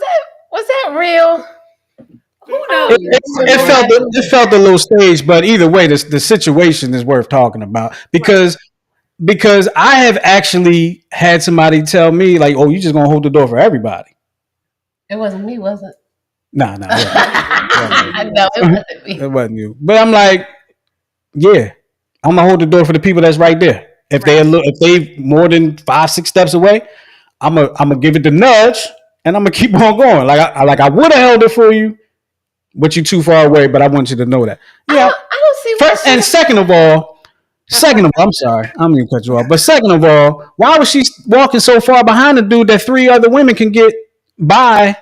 that real? Who knows? It felt a little staged, but either way, the situation is worth talking about because I have actually had somebody tell me like, "Oh, you just gonna hold the door for everybody." It wasn't me, was it? No. No, it wasn't me. It wasn't you. But I'm like, yeah, I'm gonna hold the door for the people that's right there. If they more than 5-6 steps away, I'm gonna give it the nudge and I'm gonna keep on going. I would have held it for you, but you're too far away. But I want you to know that. Yeah. I don't see. First, and second of all, I'm sorry, I'm gonna cut you off. But second of all, why was she walking so far behind the dude that 3 other women can get by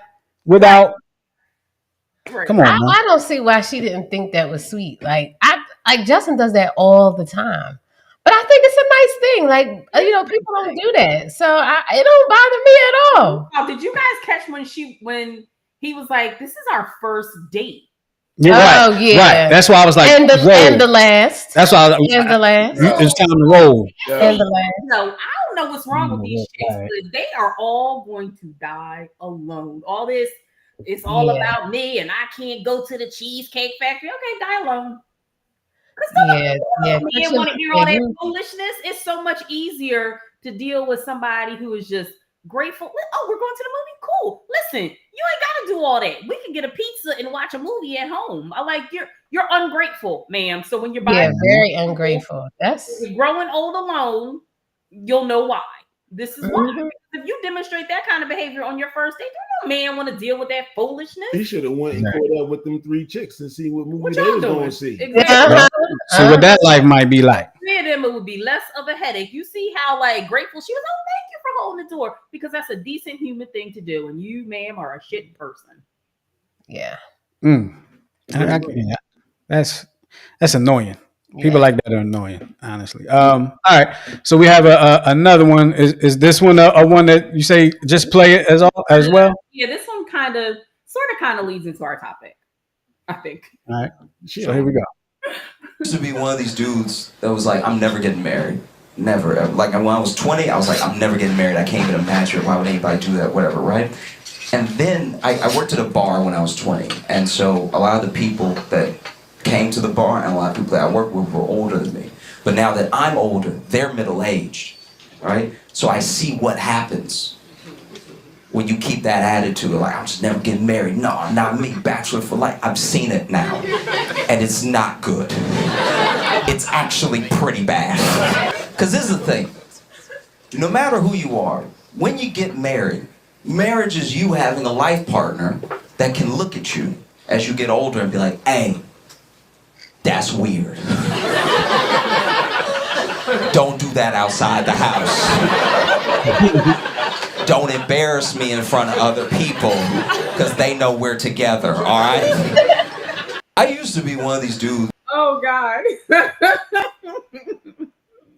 without? Right. Come on, man. I don't see why she didn't think that was sweet. Like Justin does that all the time. But I think it's a nice thing. Like, people don't do that. So it don't bother me at all. Oh, did you guys catch when he was like, "This is our first date"? Yeah, right. That's why I was like, and the last. That's why I was like, and the last. It's time to roll. And the last. No, I don't know what's wrong with these chicks, but they are all going to die alone. All this It's all about me, and I can't go to the Cheesecake Factory. Okay, die alone. Yeah, yeah. Man, want to hear all that foolishness? It's so much easier to deal with somebody who is just grateful. Oh, we're going to the movie. Cool. Listen, you ain't got to do all that. We can get a pizza and watch a movie at home. I like you're ungrateful, ma'am. So when you're very ungrateful. That's growing old alone, you'll know why. This is why. If you demonstrate that kind of behavior on your first date, no man want to deal with that foolishness. He should have went and caught up with them 3 chicks and see what movie they was going to see. Exactly. See what that life might be like. Yeah, then it would be less of a headache. You see how like grateful she was. Oh, thank you for holding the door, because that's a decent human thing to do, and you, ma'am, are a shit person. Yeah. That's annoying. People like that are annoying, honestly. All right, so we have another one. Is this one a one that you say just play it as well? Yeah, this one sort of leads into our topic, I think. All right, so here we go. I used to be one of these dudes that was like, I'm never getting married. Never. Like when I was 20, I was like, I'm never getting married. I can't even imagine it. Why would anybody do that? Whatever, right? And then I worked at a bar when I was 20. And so a lot of the people that came to the bar and a lot of people that I worked with were older than me. But now that I'm older, they're middle-aged, right? So I see what happens when you keep that attitude, like, I'm just never getting married. No, not me, bachelor for life. I've seen it now, and it's not good. It's actually pretty bad. Because this is the thing. No matter who you are, when you get married, marriage is you having a life partner that can look at you as you get older and be like, hey, that's weird. Don't do that outside the house. Don't embarrass me in front of other people, because they know we're together, all right? I used to be one of these dudes. Oh, God.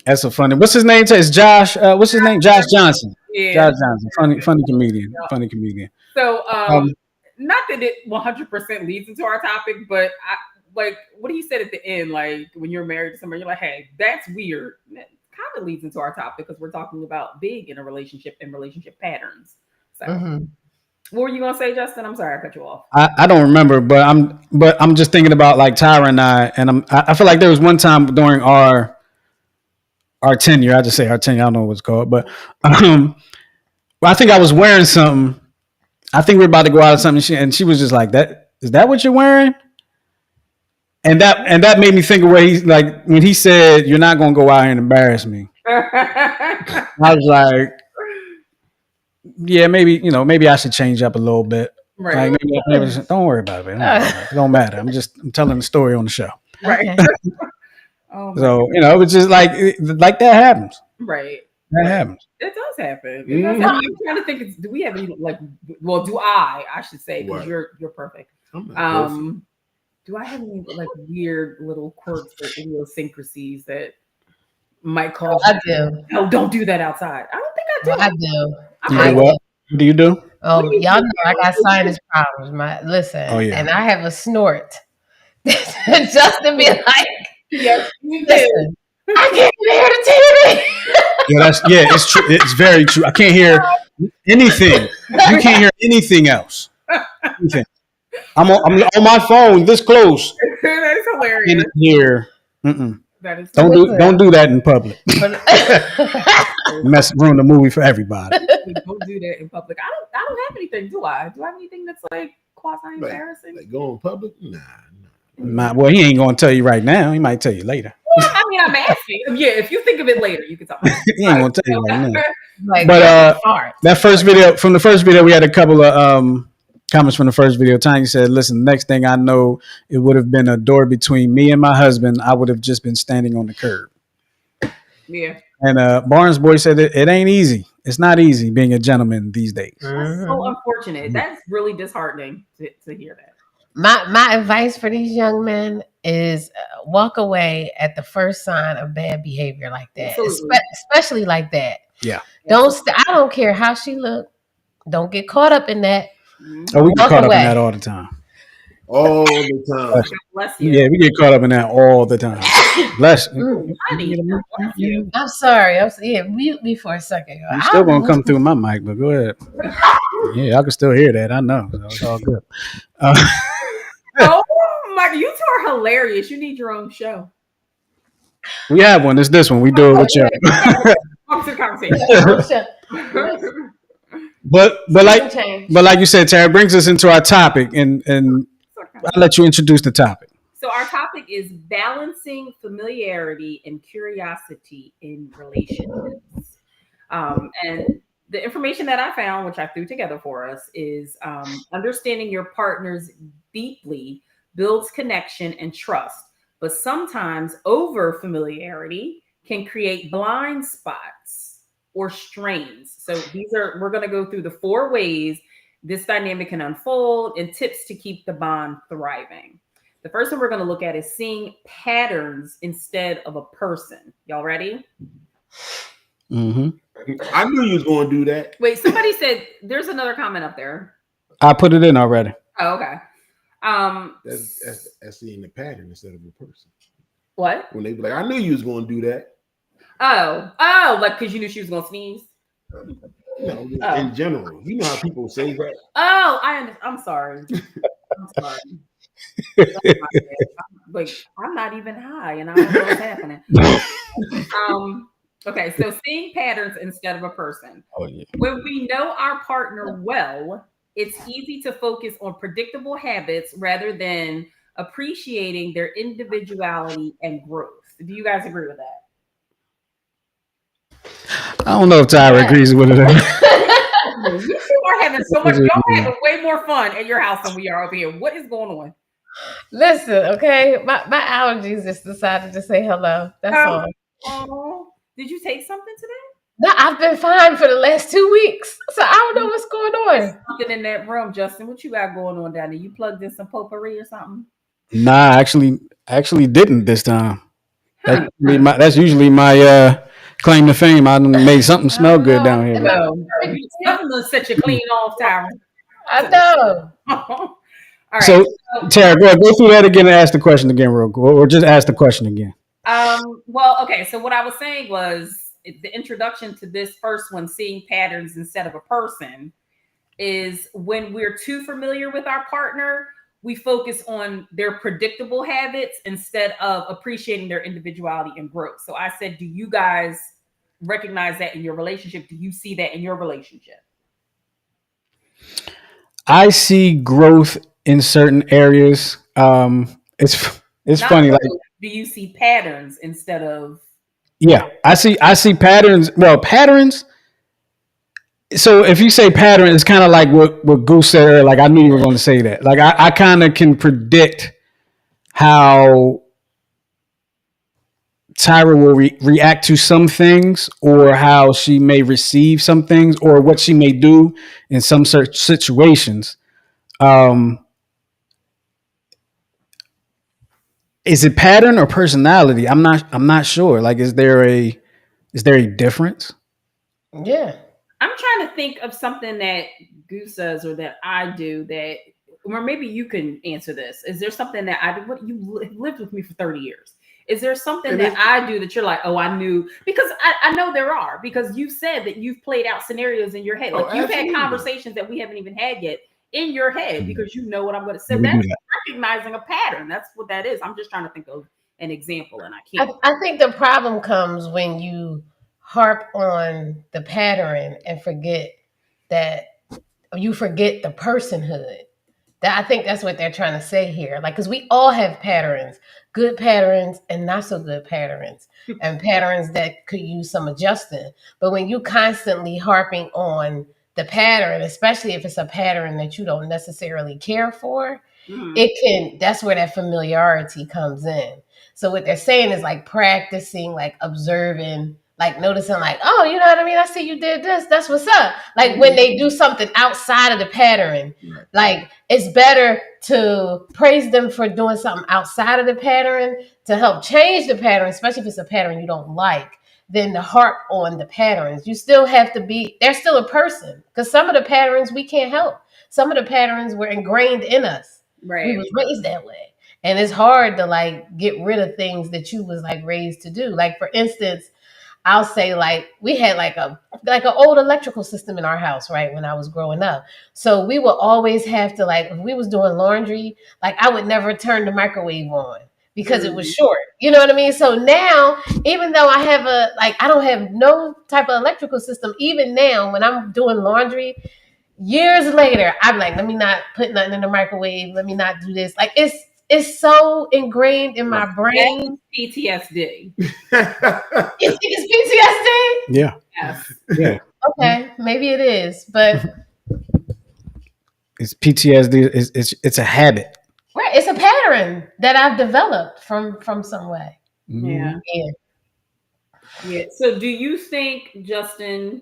That's a funny. What's his name? It's Josh. What's his name? Josh Johnson. Yeah. Josh Johnson. Funny comedian. Funny comedian. So, not that it 100% leads into our topic, but like what he said at the end, like when you're married to somebody, you're like, hey, that's weird. That kind of leads into our topic because we're talking about being in a relationship and relationship patterns. So, what were you gonna say, Justin? I'm sorry, I cut you off. I don't remember, but I'm just thinking about like Tyra and I feel like there was one time during our tenure. I just say our tenure. I don't know what it's called, but I think I was wearing something. I think we were about to go out or something, and she was just like, "That is that what you're wearing?" And that made me think of where he's like when he said, "You're not gonna go out here and embarrass me." I was like, "Yeah, maybe I should change up a little bit." Right? Like, maybe don't worry about it. It don't matter. I'm telling the story on the show. Right. So it was just like that happens. Right. That happens. It does happen. I'm trying to think. Do we have any like? Well, do I should say, because you're perfect. Perfect. Do I have any like weird little quirks or idiosyncrasies that might cause? I do. No, don't do that outside. I don't think I do. Well, I do. You do what? What do you do? Oh, y'all know I got sinus problems. And I have a snort. Justin be like, yes, listen, I can't hear the TV. It's true. It's very true. I can't hear anything. You can't hear anything else. Anything. I'm on my phone this close. That's hilarious. Here. That is don't do that in public. Ruin the movie for everybody. Don't do that in public. I don't have anything, do I? Do I have anything that's like quasi embarrassing? Like go in public? Nah. Well, he ain't gonna tell you right now. He might tell you later. Well, I mean, I'm asking. Yeah, if you think of it later, you can talk. He ain't gonna tell you right now. But that first video, we had a couple of comments from the first video. Tanya said, listen, the next thing I know, it would have been a door between me and my husband. I would have just been standing on the curb. Yeah. And Barnes Boy said it ain't easy. It's not easy being a gentleman these days. That's so unfortunate. That's really disheartening to hear that. My advice for these young men is walk away at the first sign of bad behavior like that, especially like that. Yeah. I don't care how she look. Don't get caught up in that. Oh, we get caught up in that all the time. All the time. Bless you. Yeah, we get caught up in that all the time. Bless. Honey, bless you. I'm sorry. Mute me for a second. I'm still gonna come through my mic, but go ahead. Yeah, I can still hear that. I know. So it's all good. Oh my! You two are hilarious. You need your own show. We have one. It's this one. We do it with you. But like you said, Tara, brings us into our topic, and I'll let you introduce the topic. So our topic is balancing familiarity and curiosity in relationships. And the information that I found, which I threw together for us, is understanding your partners deeply builds connection and trust. But sometimes over familiarity can create blind spots or strains. So we're going to go through the 4 ways this dynamic can unfold and tips to keep the bond thriving. The first one we're going to look at is seeing patterns instead of a person. Y'all ready? Mm-hmm. I knew you was going to do that. Wait, somebody said there's another comment up there. I put it in already. Oh, okay. That's seeing the pattern instead of a person. What? When they be like, I knew you was going to do that. Oh, like because you knew she was going to sneeze. No, in general, you know how people say that. Oh, I'm sorry. I'm sorry. Like I'm not even high, and I don't know what's happening. Okay, so seeing patterns instead of a person. Oh, yeah. When we know our partner well, it's easy to focus on predictable habits rather than appreciating their individuality and growth. Do you guys agree with that? I don't know if Tyra agrees with it. You two are having so much. Y'all having way more fun at your house than we are over here. What is going on? Listen, okay, my allergies just decided to say hello. That's all. Oh, did you take something today? No, I've been fine for the last 2 weeks, so I don't know what's going on. There's something in that room, Justin. What you got going on down there? You plugged in some potpourri or something? Nah, actually didn't this time. That's usually my claim to fame. I made something smell good down here. Something to set you clean off, Tyra. I know. All right. So Tara, go through that again and ask the question again, real quick, or just ask the question again. Well, okay. So what I was saying was the introduction to this first one, seeing patterns instead of a person, is when we're too familiar with our partner, we focus on their predictable habits instead of appreciating their individuality and growth. So I said, do you guys recognize that in your relationship? Do you see that in your relationship? I see growth in certain areas. It's funny. Like, do you see patterns instead of? Yeah, I see patterns. Well, patterns. So if you say pattern, it's kind of like what Goose said earlier. Like I knew you were going to say that. Like I kind of can predict how Tyra will react to some things, or how she may receive some things, or what she may do in some such situations. Is it pattern or personality? I'm not sure. Like, is there a difference? Yeah. I'm trying to think of something that Goose does or that I do that, or maybe you can answer this. Is there something that I do? What you lived with me for 30 years? Is there something that I do that you're like, oh, I knew? Because I know there are, because you said that you've played out scenarios in your head. Like you've had conversations that we haven't even had yet in your head because you know what I'm going to say. That's recognizing a pattern. That's what that is. I'm just trying to think of an example and I can't. I think the problem comes when you harp on the pattern and forget the personhood. I think that's what they're trying to say here. Like, because we all have patterns, good patterns and not so good patterns, and patterns that could use some adjusting. But when you constantly harping on the pattern, especially if it's a pattern that you don't necessarily care for, that's where that familiarity comes in. So what they're saying is like practicing, like observing, like noticing, like, oh, you know what I mean? I see you did this. That's what's up. Like when they do something outside of the pattern, like it's better to praise them for doing something outside of the pattern to help change the pattern, especially if it's a pattern you don't like, than to harp on the patterns. You still have to they're still a person, because some of the patterns we can't help. Some of the patterns were ingrained in us. Right. We was raised that way. And it's hard to like get rid of things that you was like raised to do. Like for instance, I'll say like we had like an old electrical system in our house, right, when I was growing up. So we would always have to like if we was doing laundry, like I would never turn the microwave on because it was short. You know what I mean? So now, even though I have I don't have no type of electrical system, even now when I'm doing laundry, years later, I'm like, let me not put nothing in the microwave. Let me not do this. Like it's so ingrained in my brain. PTSD. You think it's PTSD? Yeah. Yes. Yeah. Okay, maybe it is, but it's PTSD. It's a habit. Right, it's a pattern that I've developed from some way. Yeah. Yeah. So, do you think, Justin,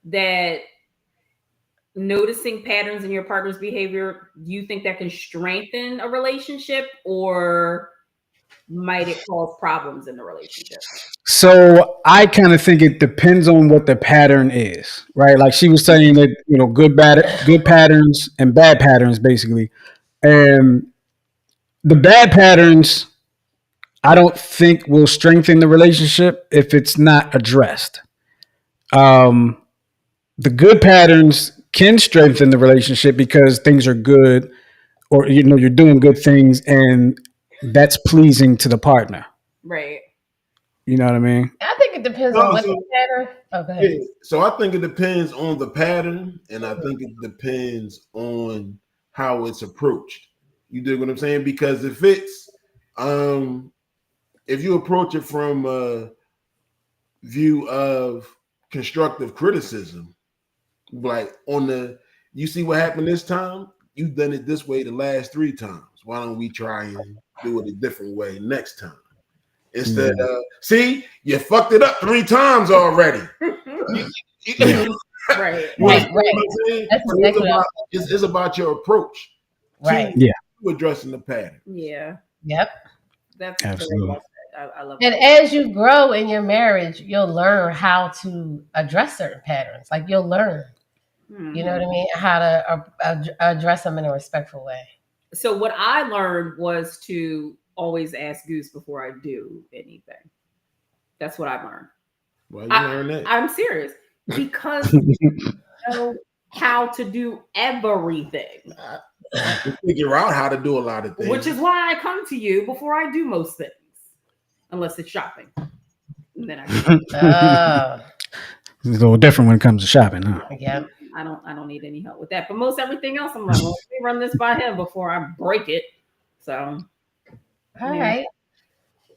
that noticing patterns in your partner's behavior, do you think that can strengthen a relationship, or might it cause problems in the relationship? So I kind of think it depends on what the pattern is, right? Like she was saying that, good patterns and bad patterns, basically. And the bad patterns, I don't think will strengthen the relationship if it's not addressed. The good patterns can strengthen the relationship because things are good, or you're doing good things, and that's pleasing to the partner. Right. You know what I mean? I think it depends on what the pattern. Oh, go ahead. Yeah, so I think it depends on the pattern, and I think it depends on how it's approached. You dig what I'm saying? Because if it's if you approach it from a view of constructive criticism, like you see what happened this time, you've done it this way the last 3 times. Why don't we try and do it a different way next time? Instead of, see, you fucked it up 3 times already. Right. It's about your approach. Right. To addressing the pattern. Yeah. Yep. That's absolutely. I love and that. as you grow in your marriage, you'll learn how to address certain patterns. Like you'll learn, you know what I mean? How to address them in a respectful way. So what I learned was to always ask Goose before I do anything. That's what I learned. Why you learn that? I'm serious. Because you know how to do everything. You figure out how to do a lot of things. Which is why I come to you before I do most things. Unless it's shopping. And then I It's a little different when it comes to shopping, huh? Yeah. I don't need any help with that. But most everything else, I'm like, well, let me run this by him before I break it. So All right.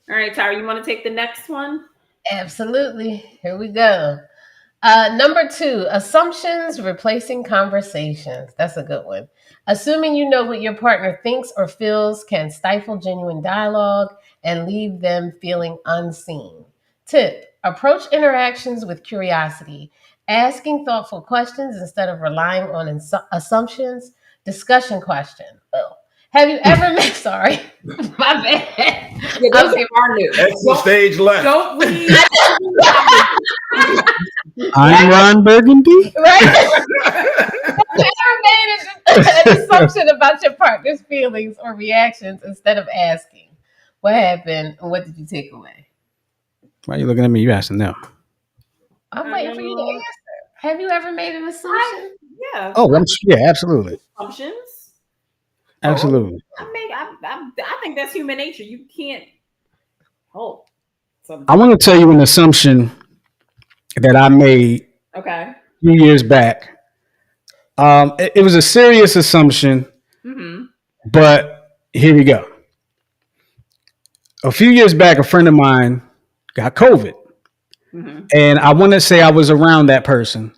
All right, Tyra, you want to take the next one? Absolutely. Here we go. Number 2, assumptions replacing conversations. That's a good one. Assuming you know what your partner thinks or feels can stifle genuine dialogue and leave them feeling unseen. Tip, approach interactions with curiosity, asking thoughtful questions instead of relying on assumptions. Discussion question. Have you ever met? Sorry, my bad. Yeah, those are new. Exit stage left. Don't leave. I'm Ron Burgundy. Right? Have you ever made an assumption about your partner's feelings or reactions instead of asking what happened and what did you take away? Why are you looking at me? You asking them. I'm waiting for you to answer. Have you ever made an assumption? Yeah. Oh, absolutely. Assumptions. Absolutely. I think that's human nature. You can't hope. I want to tell you an assumption that I made a few years back. It was a serious assumption, but here we go. A few years back, a friend of mine got COVID. And I want to say I was around that person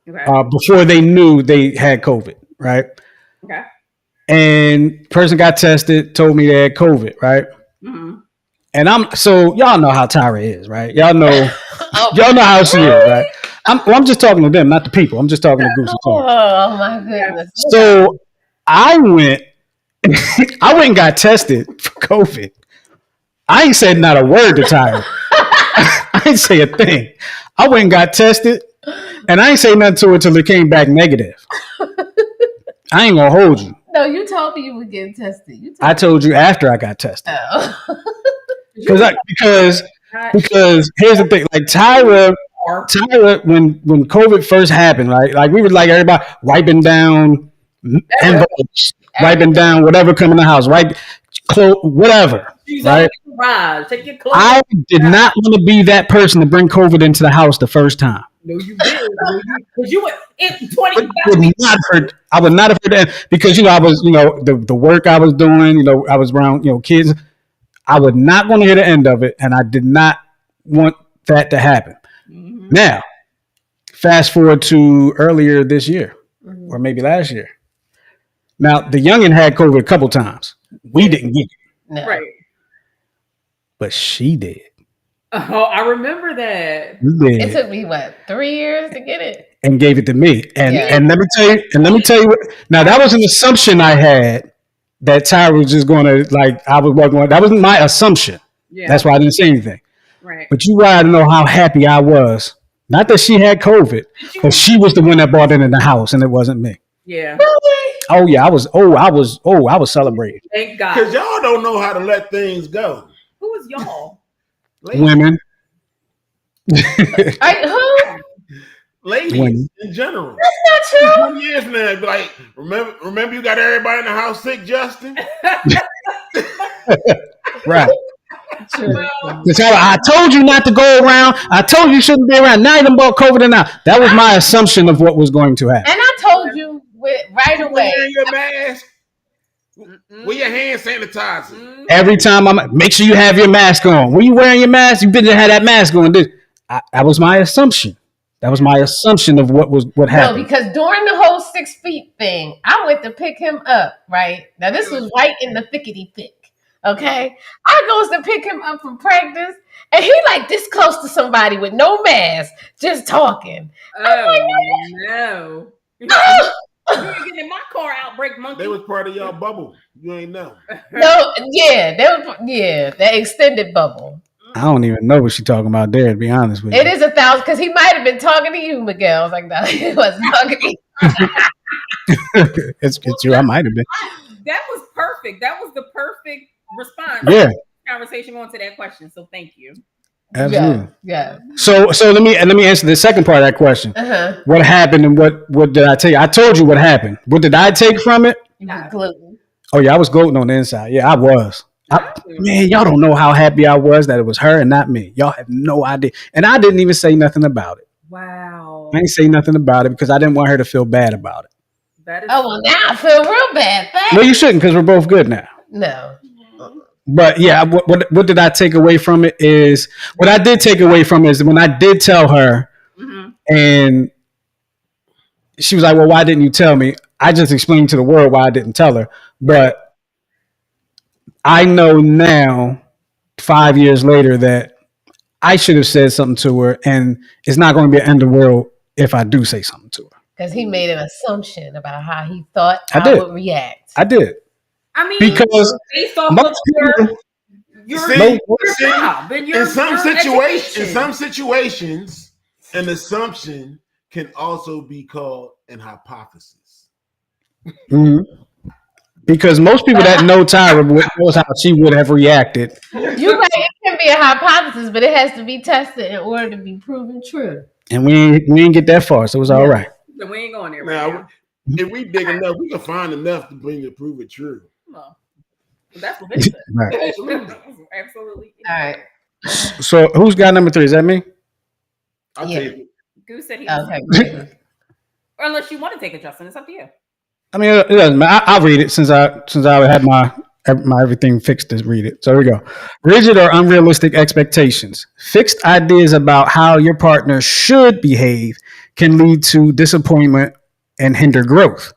before they knew they had COVID, right? Okay. And person got tested, told me they had COVID, right? And y'all know how Tyra is, right? Y'all know how she is, right? I'm just talking to them, not the people. I'm just talking to Goose. Oh my goodness. So I went and got tested for COVID. I ain't said not a word to Tyra. I didn't say a thing. I went and got tested, and I ain't say nothing to her until it came back negative. I ain't gonna hold you. No, you told me you were getting tested. I told you after I got tested. Oh. Because here's the thing, like Tyra, when COVID first happened, right? Like we were like everybody wiping down envelopes, wiping down whatever come in the house, whatever. Right? I did not want to be that person to bring COVID into the house the first time. No, you did. Because you were in 20. I would not have heard that because I was the work I was doing, I was around kids. I was not going to hear the end of it, and I did not want that to happen. Mm-hmm. Now, fast forward to earlier this year, or maybe last year. Now, the youngin had COVID a couple times. We didn't get it. No. Right. But she did. Oh, I remember that. It took me 3 years to get it, and gave it to me. And let me tell you. Now, that was an assumption I had. That Tyra was just going to I was working on. That was my assumption. Yeah. That's why I didn't say anything. Right. But you gotta know how happy I was. Not that she had COVID, but she was the one that brought it in the house, and it wasn't me. Yeah. Oh yeah, I was celebrating. Thank God. Because y'all don't know how to let things go. Who is y'all? Women. Who? Ladies in general. That's not true. 2 years now, like remember you got everybody in the house sick, Justin. Right. I told you not to go around. I told you shouldn't be around. Now you done bought COVID now. That was my assumption of what was going to happen. And I told you right away. Wearing your mask. With your hand sanitizer. Every time make sure you have your mask on. When you wearing your mask, you better have that mask on. That was my assumption. That was my assumption of what happened. No, because during the whole 6 feet thing, I went to pick him up, right? Now, this was right in the thickety thick, okay? I goes to pick him up from practice, and he this close to somebody with no mask, just talking. Oh, no. You ain't getting in my car, outbreak monkey. They was part of y'all bubble. You ain't know. No, that extended bubble. I don't even know what she's talking about there, to be honest with you. It is 1,000 because he might have been talking to you, Miguel. I was like, no, he wasn't talking to you. it's true. I might have been. That was perfect. That was the perfect response. Yeah. Conversation going to that question. So thank you. Absolutely. Yeah. So let me answer the second part of that question. Uh-huh. What happened and what did I take? I told you what happened. What did I take from it? You were gloating. Oh yeah, I was gloating on the inside. Yeah, I was. Man, y'all don't know how happy I was that it was her and not me. Y'all have no idea. And I didn't even say nothing about it. Wow. I didn't say nothing about it because I didn't want her to feel bad about it. Well, now I feel real bad. Thanks. No, you shouldn't because we're both good now. No. But yeah, what did I take away from it is what I did take away from it is when I did tell her and she was like, well, why didn't you tell me? I just explained to the world why I didn't tell her. But I know now, 5 years later, that I should have said something to her, and it's not going to be an end of the world if I do say something to her. Because he made an assumption about how he thought I would react. I did. I mean, because based off of your job and in some situations, an assumption can also be called an hypothesis. Mm-hmm. Because most people that know Tyra knows how she would have reacted. You're right. It can be a hypothesis, but it has to be tested in order to be proven true. And we ain't get that far, so it was all right. So we ain't going there. Now, if we dig enough, we can find enough to bring to prove it true. Well, that's what they said. Right. Absolutely. All right. So who's got number 3? Is that me? I'll take it. Goose said he okay. Or unless you want to take it, Justin, it's up to you. I mean, it doesn't matter. I'll read it since I had my everything fixed to read it. So here we go. Rigid or unrealistic expectations. Fixed ideas about how your partner should behave can lead to disappointment and hinder growth.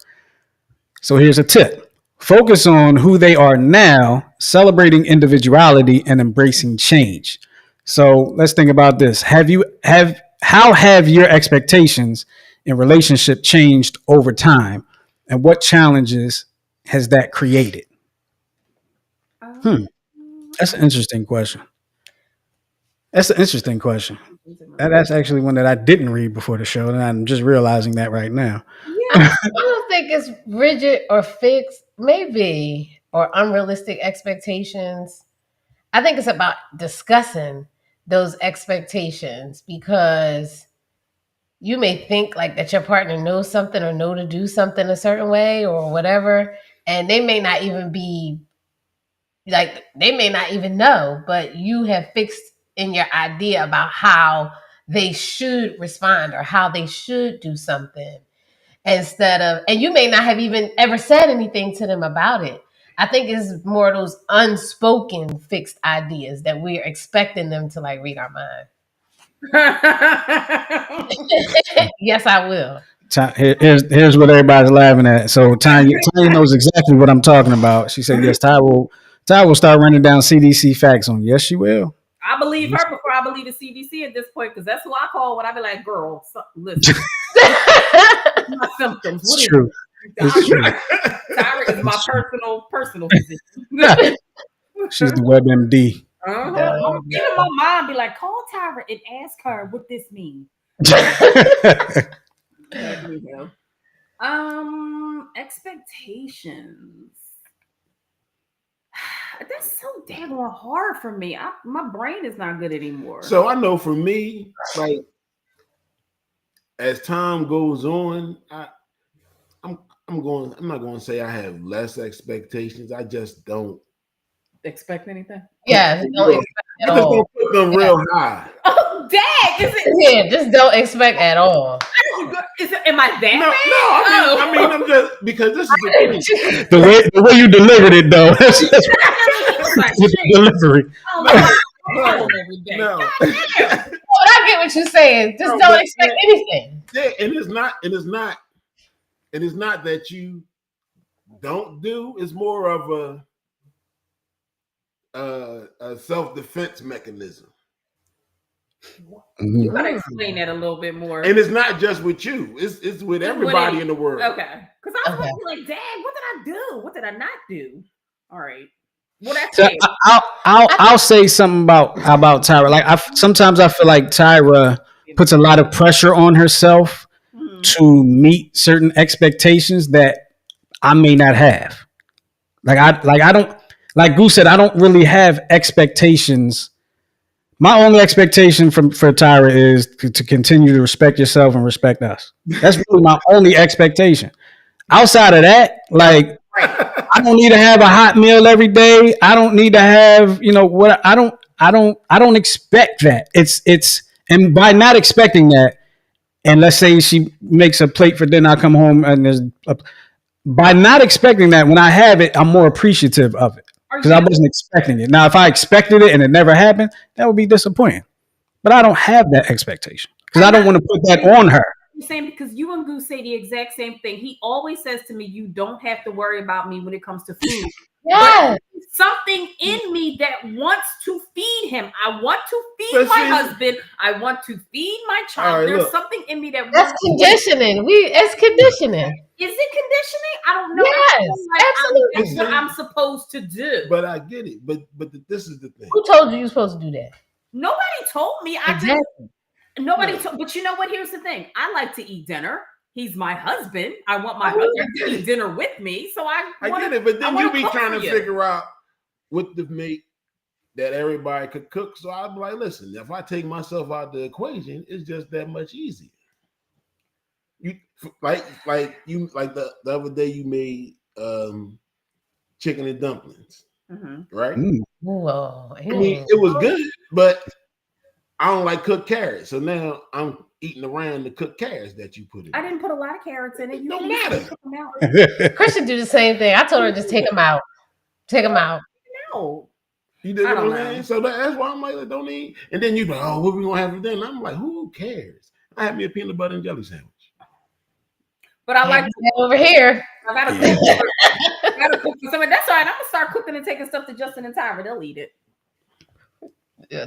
So here's a tip. Focus on who they are now, celebrating individuality and embracing change. So let's think about this. How have your expectations in relationship changed over time? And what challenges has that created? That's an interesting question. That's actually one that I didn't read before the show, and I'm just realizing that right now. Yeah, I don't think it's rigid or fixed, maybe, or unrealistic expectations. I think it's about discussing those expectations because you may think like that your partner knows something or know to do something a certain way or whatever, and they may not even be like they may not even know, but you have fixed in your idea about how they should respond or how they should do something instead of, and you may not have even ever said anything to them about it. I think it's more of those unspoken fixed ideas that we're expecting them to like read our mind. Yes, I will. Here's what everybody's laughing at. So Tanya knows exactly what I'm talking about. She said, "Yes, Ty will start running down CDC facts on." Yes, she will. I believe her before I believe the CDC at this point because that's who I call when I be like, "Girl, listen, my symptoms." It's true. It's true. Tyra is my personal physician. She's the WebMD. Even my mom be like, "Call Tyra and ask her what this means." Expectations. That's so damn hard for me. My brain is not good anymore. So I know for me, like as time goes on, I'm not going to say I have less expectations. I just don't expect anything. Yeah, don't expect at all. Don't put them real high. Oh, dang! Is it? Yeah, just don't expect at all. Am I that? No. I mean, I'm just because this is the thing. the way you delivered it, though. That's delivery. No. But I get what you're saying. Just don't expect anything. Yeah, and it's not that you don't do. It's more of a self-defense mechanism. You gotta explain that a little bit more. And it's not just with you; it's with everybody in the world. Okay, because I was like, "Dang, what did I do? What did I not do?" All right. Well, that's so I'll say something about Tyra. Like sometimes I feel like Tyra puts a lot of pressure on herself to meet certain expectations that I may not have. I don't, like Goose said, I don't really have expectations. My only expectation for Tyra is to continue to respect yourself and respect us. That's really my only expectation. Outside of that, like I don't need to have a hot meal every day. I don't need to have, what I don't expect that. It's and by not expecting that, and let's say she makes a plate for dinner, I come home and by not expecting that, when I have it, I'm more appreciative of it. Because I wasn't expecting it. Now, if I expected it and it never happened, that would be disappointing. But I don't have that expectation because I don't want to put that on her. You're saying because you and Goose say the exact same thing. He always says to me, "You don't have to worry about me when it comes to food." Yeah, something in me that wants to feed him. I want to feed my husband. I want to feed my child. There's something in me that's conditioning. It's conditioning. Is it conditioning? I don't know. Yes, absolutely. That's what I'm supposed to do. But I get it. But this is the thing. Who told you you're supposed to do that? Nobody told me. Nobody told. But you know what? Here's the thing. I like to eat dinner. He's my husband. I want my husband to eat dinner with me. So I get it. But then you be trying to figure out what to make that everybody could cook. So I'd be like, listen, if I take myself out the equation, it's just that much easier. You like the other day you made chicken and dumplings, right? Whoa, I mean, it was good, but I don't like cooked carrots. So now I'm eating around the cooked carrots that you put in. I didn't put a lot of carrots in it. You don't matter. Christian do the same thing. I told her just take them out. Take them out. No. You did what I'm saying? So that's why I'm like, don't eat. And then you go, oh, what we gonna have for dinner? I'm like, who cares? I have me a peanut butter and jelly sandwich. But I like to over here. I gotta cook for somebody. That's all right. I'm gonna start cooking and taking stuff to Justin and Tyra. They'll eat it.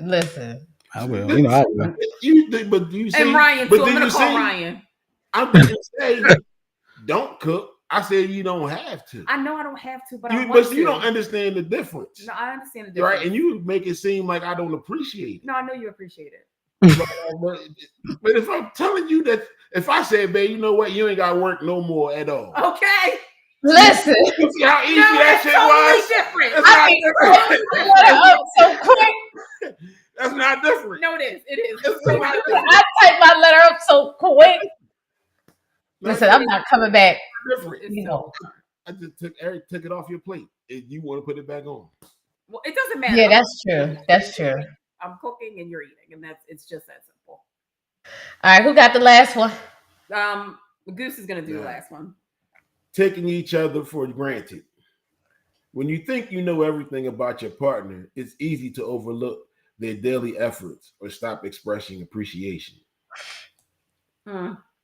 Listen. I will. I will. But you say, and Ryan too. I'm gonna call Ryan. I didn't say don't cook. I said you don't have to. I know I don't have to, but you don't understand the difference. No, I understand the difference. Right? And you make it seem like I don't appreciate it. No, I know you appreciate it. But if I'm telling you that, if I say, babe, you know what, you ain't got to work no more at all. Okay. Listen. You see how easy that shit was? Different. So quick. That's not different. No, it is. It is. I typed my letter up so quick. Listen, I'm not coming back. Different. You know. I just took it off your plate. If you want to put it back on. Well, it doesn't matter. Yeah, that's true. That's true. I'm cooking and you're eating, and it's just that simple. All right, who got the last one? Goose is gonna do the last one. Taking each other for granted. When you think you know everything about your partner, it's easy to overlook their daily efforts or stop expressing appreciation.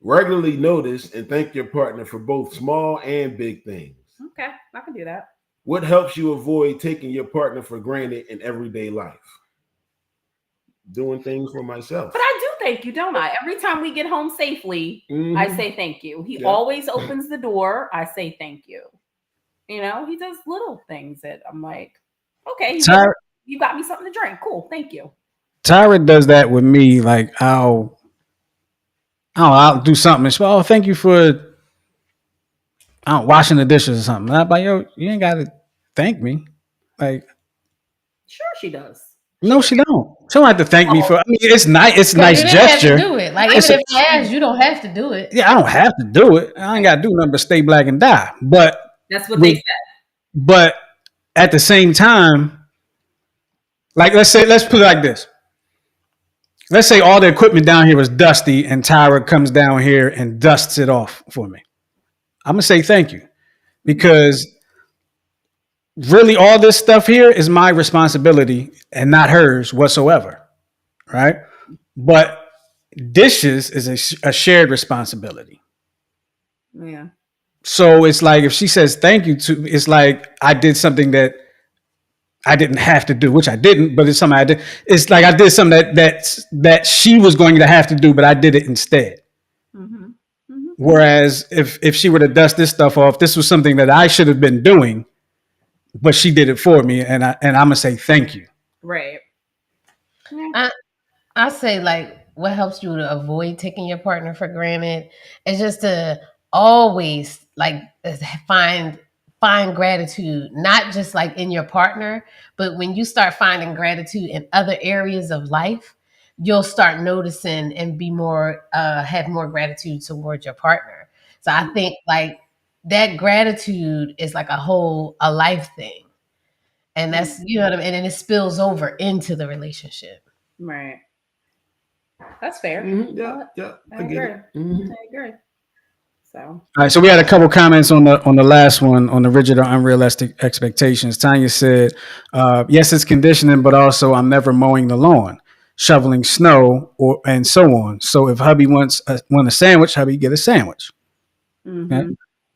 Regularly notice and thank your partner for both small and big things. Okay, I can do that. What helps you avoid taking your partner for granted in everyday life? Doing things for myself. But I do thank you, don't I? Every time we get home safely, I say thank you. He always opens the door. I say thank you. You know, he does little things that I'm like, okay, you got me something to drink. Cool, thank you. Tyra does that with me. Like I'll do something. And oh, thank you for washing the dishes or something. And I'm like, yo, you ain't got to thank me. Like, sure, she does. No, she don't. She don't have to thank me for. I mean, it's nice. It's a nice gesture. Have to do it. Like even if I ask, you don't have to do it. Yeah, I don't have to do it. I ain't got to do nothing but stay black and die. But that's what they said. But at the same time, like let's put it like this. Let's say all the equipment down here is dusty, and Tyra comes down here and dusts it off for me. I'm gonna say thank you because really all this stuff here is my responsibility and not hers whatsoever, right? But dishes is a shared responsibility. Yeah. So it's like if she says thank you to, it's like I did something that I didn't have to do, which I didn't, but it's something I did. It's like I did something that she was going to have to do, but I did it instead. Whereas if she were to dust this stuff off, this was something that I should have been doing, but she did it for me, and I'm gonna say thank you. Right. I say like what helps you to avoid taking your partner for granted is just to always like find gratitude, not just like in your partner, but when you start finding gratitude in other areas of life, you'll start noticing and be more have more gratitude towards your partner. So I think like that gratitude is like a life thing. And that's, you know what I mean? And it spills over into the relationship. Right. That's fair. Yeah. I agree. I agree. So. All right, so we had a couple comments on the last one on the rigid or unrealistic expectations. Tanya said, yes, it's conditioning, but also I'm never mowing the lawn, shoveling snow, and so on. So if hubby wants a sandwich, hubby get a sandwich. Okay?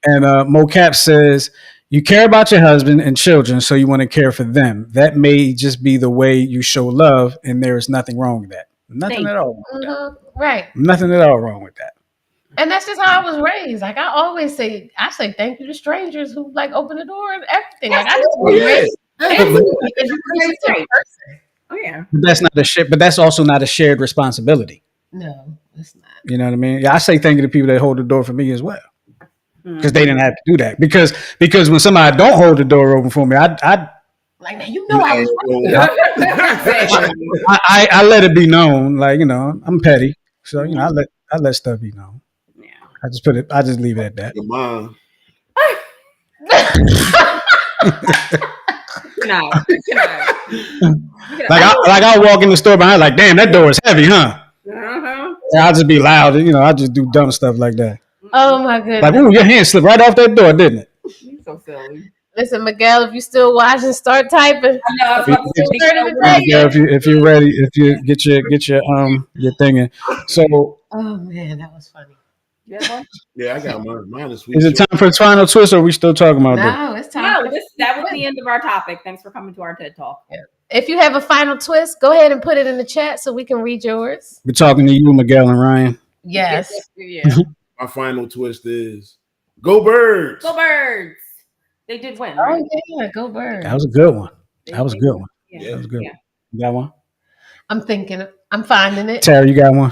And Mocap says, you care about your husband and children, so you want to care for them. That may just be the way you show love, and there is nothing wrong with that. Nothing at all wrong with that. Right. Nothing at all wrong with that. And that's just how I was raised. Like I always say thank you to strangers who like open the door and everything. Like I just was raised. Oh yeah. But that's also not a shared responsibility. No, it's not. You know what I mean? Yeah, I say thank you to people that hold the door for me as well. Because they didn't have to do that. Because when somebody don't hold the door open for me, I like now you know I was I let it be known. Like, you know, I'm petty. So, you know, I let stuff be known. Yeah. I just leave it at that. Your mom. Like I walk in the store behind, like, damn, that door is heavy, huh? And I'll just be loud, you know, I'll just do dumb stuff like that. Oh my goodness. Like, ooh, your hand slipped right off that door, didn't it? You're so silly. Listen, Miguel, if you still watching, start typing. I know. If you're ready, if you get your thing in. So. Oh man, that was funny. Yeah, I got mine. Mine is sweet. Is it time for the final twist, or are we still talking about this? No, it's time. That was the end of our topic. Thanks for coming to our TED Talk. Yeah. If you have a final twist, go ahead and put it in the chat so we can read yours. We're talking to you, Miguel and Ryan. Yes. Yeah. Our final twist is go Birds. Go Birds. They did win. Right? Oh yeah, go Birds. That was a good one. That was a good one. Yeah. That was good. Yeah. You got one? I'm thinking. I'm finding it. Tara, you got one?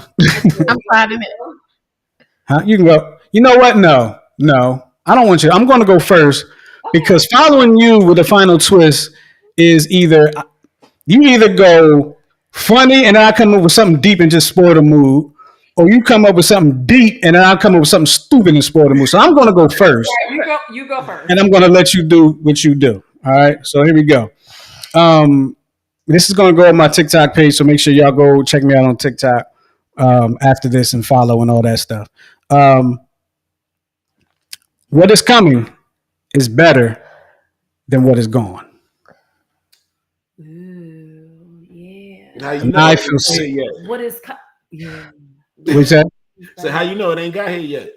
I'm finding it. Huh? You can go. You know what? No. I don't want you. I'm going to go first because following you with the final twist is either go funny and then I come up with something deep and just spoil the mood, or you come up with something deep and then I come up with something stupid and spoil the mood. So I'm going to go first. Yeah, you go first. And I'm going to let you do what you do. All right. So here we go. This is going to go on my TikTok page, so make sure y'all go check me out on TikTok after this and follow and all that stuff. What is coming is better than what is gone. Ooh, yeah. How you know I it feel ain't sick. here yet? What is yeah. What's that? So how you know it ain't got here yet?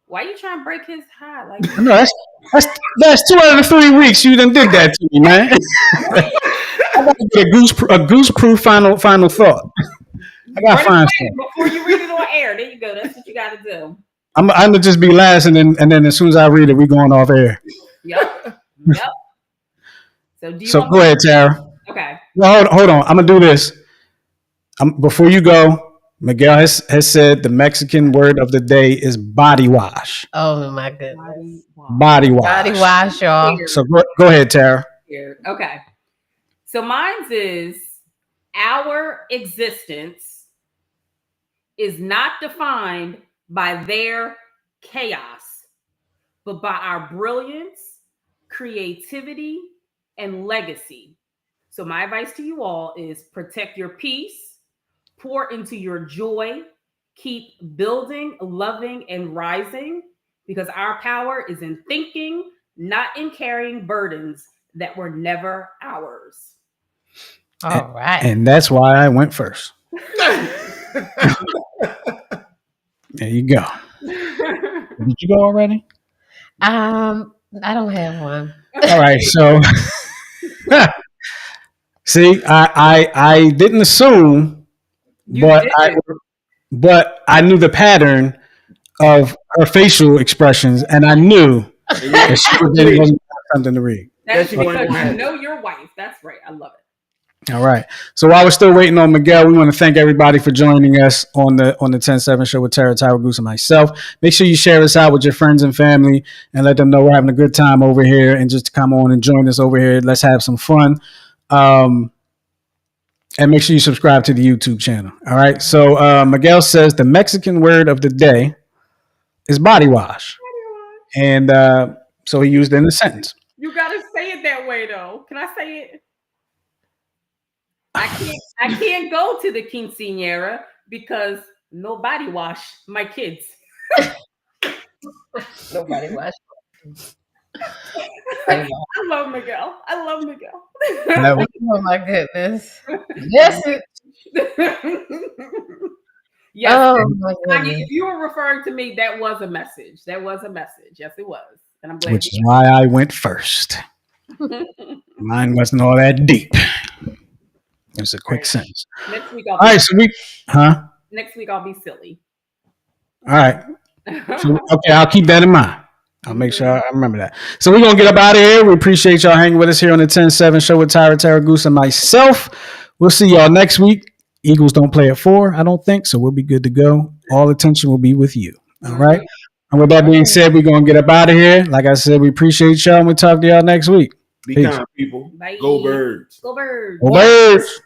Why you trying to break his high? Like No, that's 2 out of 3 weeks you done did that to me, man. I got to get a goose-proof final thought. I got to find something. Before you read it on air, there you go. That's what you got to do. I'm gonna just be last, and then as soon as I read it, we going off air. Yep. So go ahead, Tara. Okay. Well, hold on. I'm gonna do this. Before you go, Miguel has said the Mexican word of the day is body wash. Oh my goodness. Body wash. Body wash, y'all. So go ahead, Tara. Okay. So mine's is our existence is not defined by their chaos, but by our brilliance, creativity, and legacy. So my advice to you all is protect your peace, pour into your joy, keep building, loving, and rising, because our power is in thinking, not in carrying burdens that were never ours. All right. And that's why I went first. There you go. Did you go already? I don't have one. All right, so see, I didn't assume, but I knew the pattern of her facial expressions, and I knew that she wasn't something to read. That's because you know your wife. That's right. I love it. All right. So while we're still waiting on Miguel, we want to thank everybody for joining us on the 10-7 show with Tara Goose and myself. Make sure you share us out with your friends and family and let them know we're having a good time over here, and just come on and join us over here. Let's have some fun. And make sure you subscribe to the YouTube channel. All right. So Miguel says the Mexican word of the day is body wash. And so he used it in a sentence. You got to say it that way, though. Can I say it? I can't go to the quinceañera because nobody wash my kids. Nobody wash. I love Miguel. Oh my goodness. Yes. Yes. Oh my goodness. If you were referring to me, that was a message. Yes, it was. And I'm glad. Which is why I went first. Mine wasn't all that deep. It was a quick sentence. Next week I'll be silly. All right. So, okay, I'll keep that in mind. I'll make sure I remember that. So we're going to get up out of here. We appreciate y'all hanging with us here on the 10-7 show with Tara Goose and myself. We'll see y'all next week. Eagles don't play at 4, I don't think, so we'll be good to go. All attention will be with you. All right? And with that being said, we're going to get up out of here. Like I said, we appreciate y'all, and we'll talk to y'all next week. Be kind, people. Bye. Go Birds. Go Birds. Go Birds.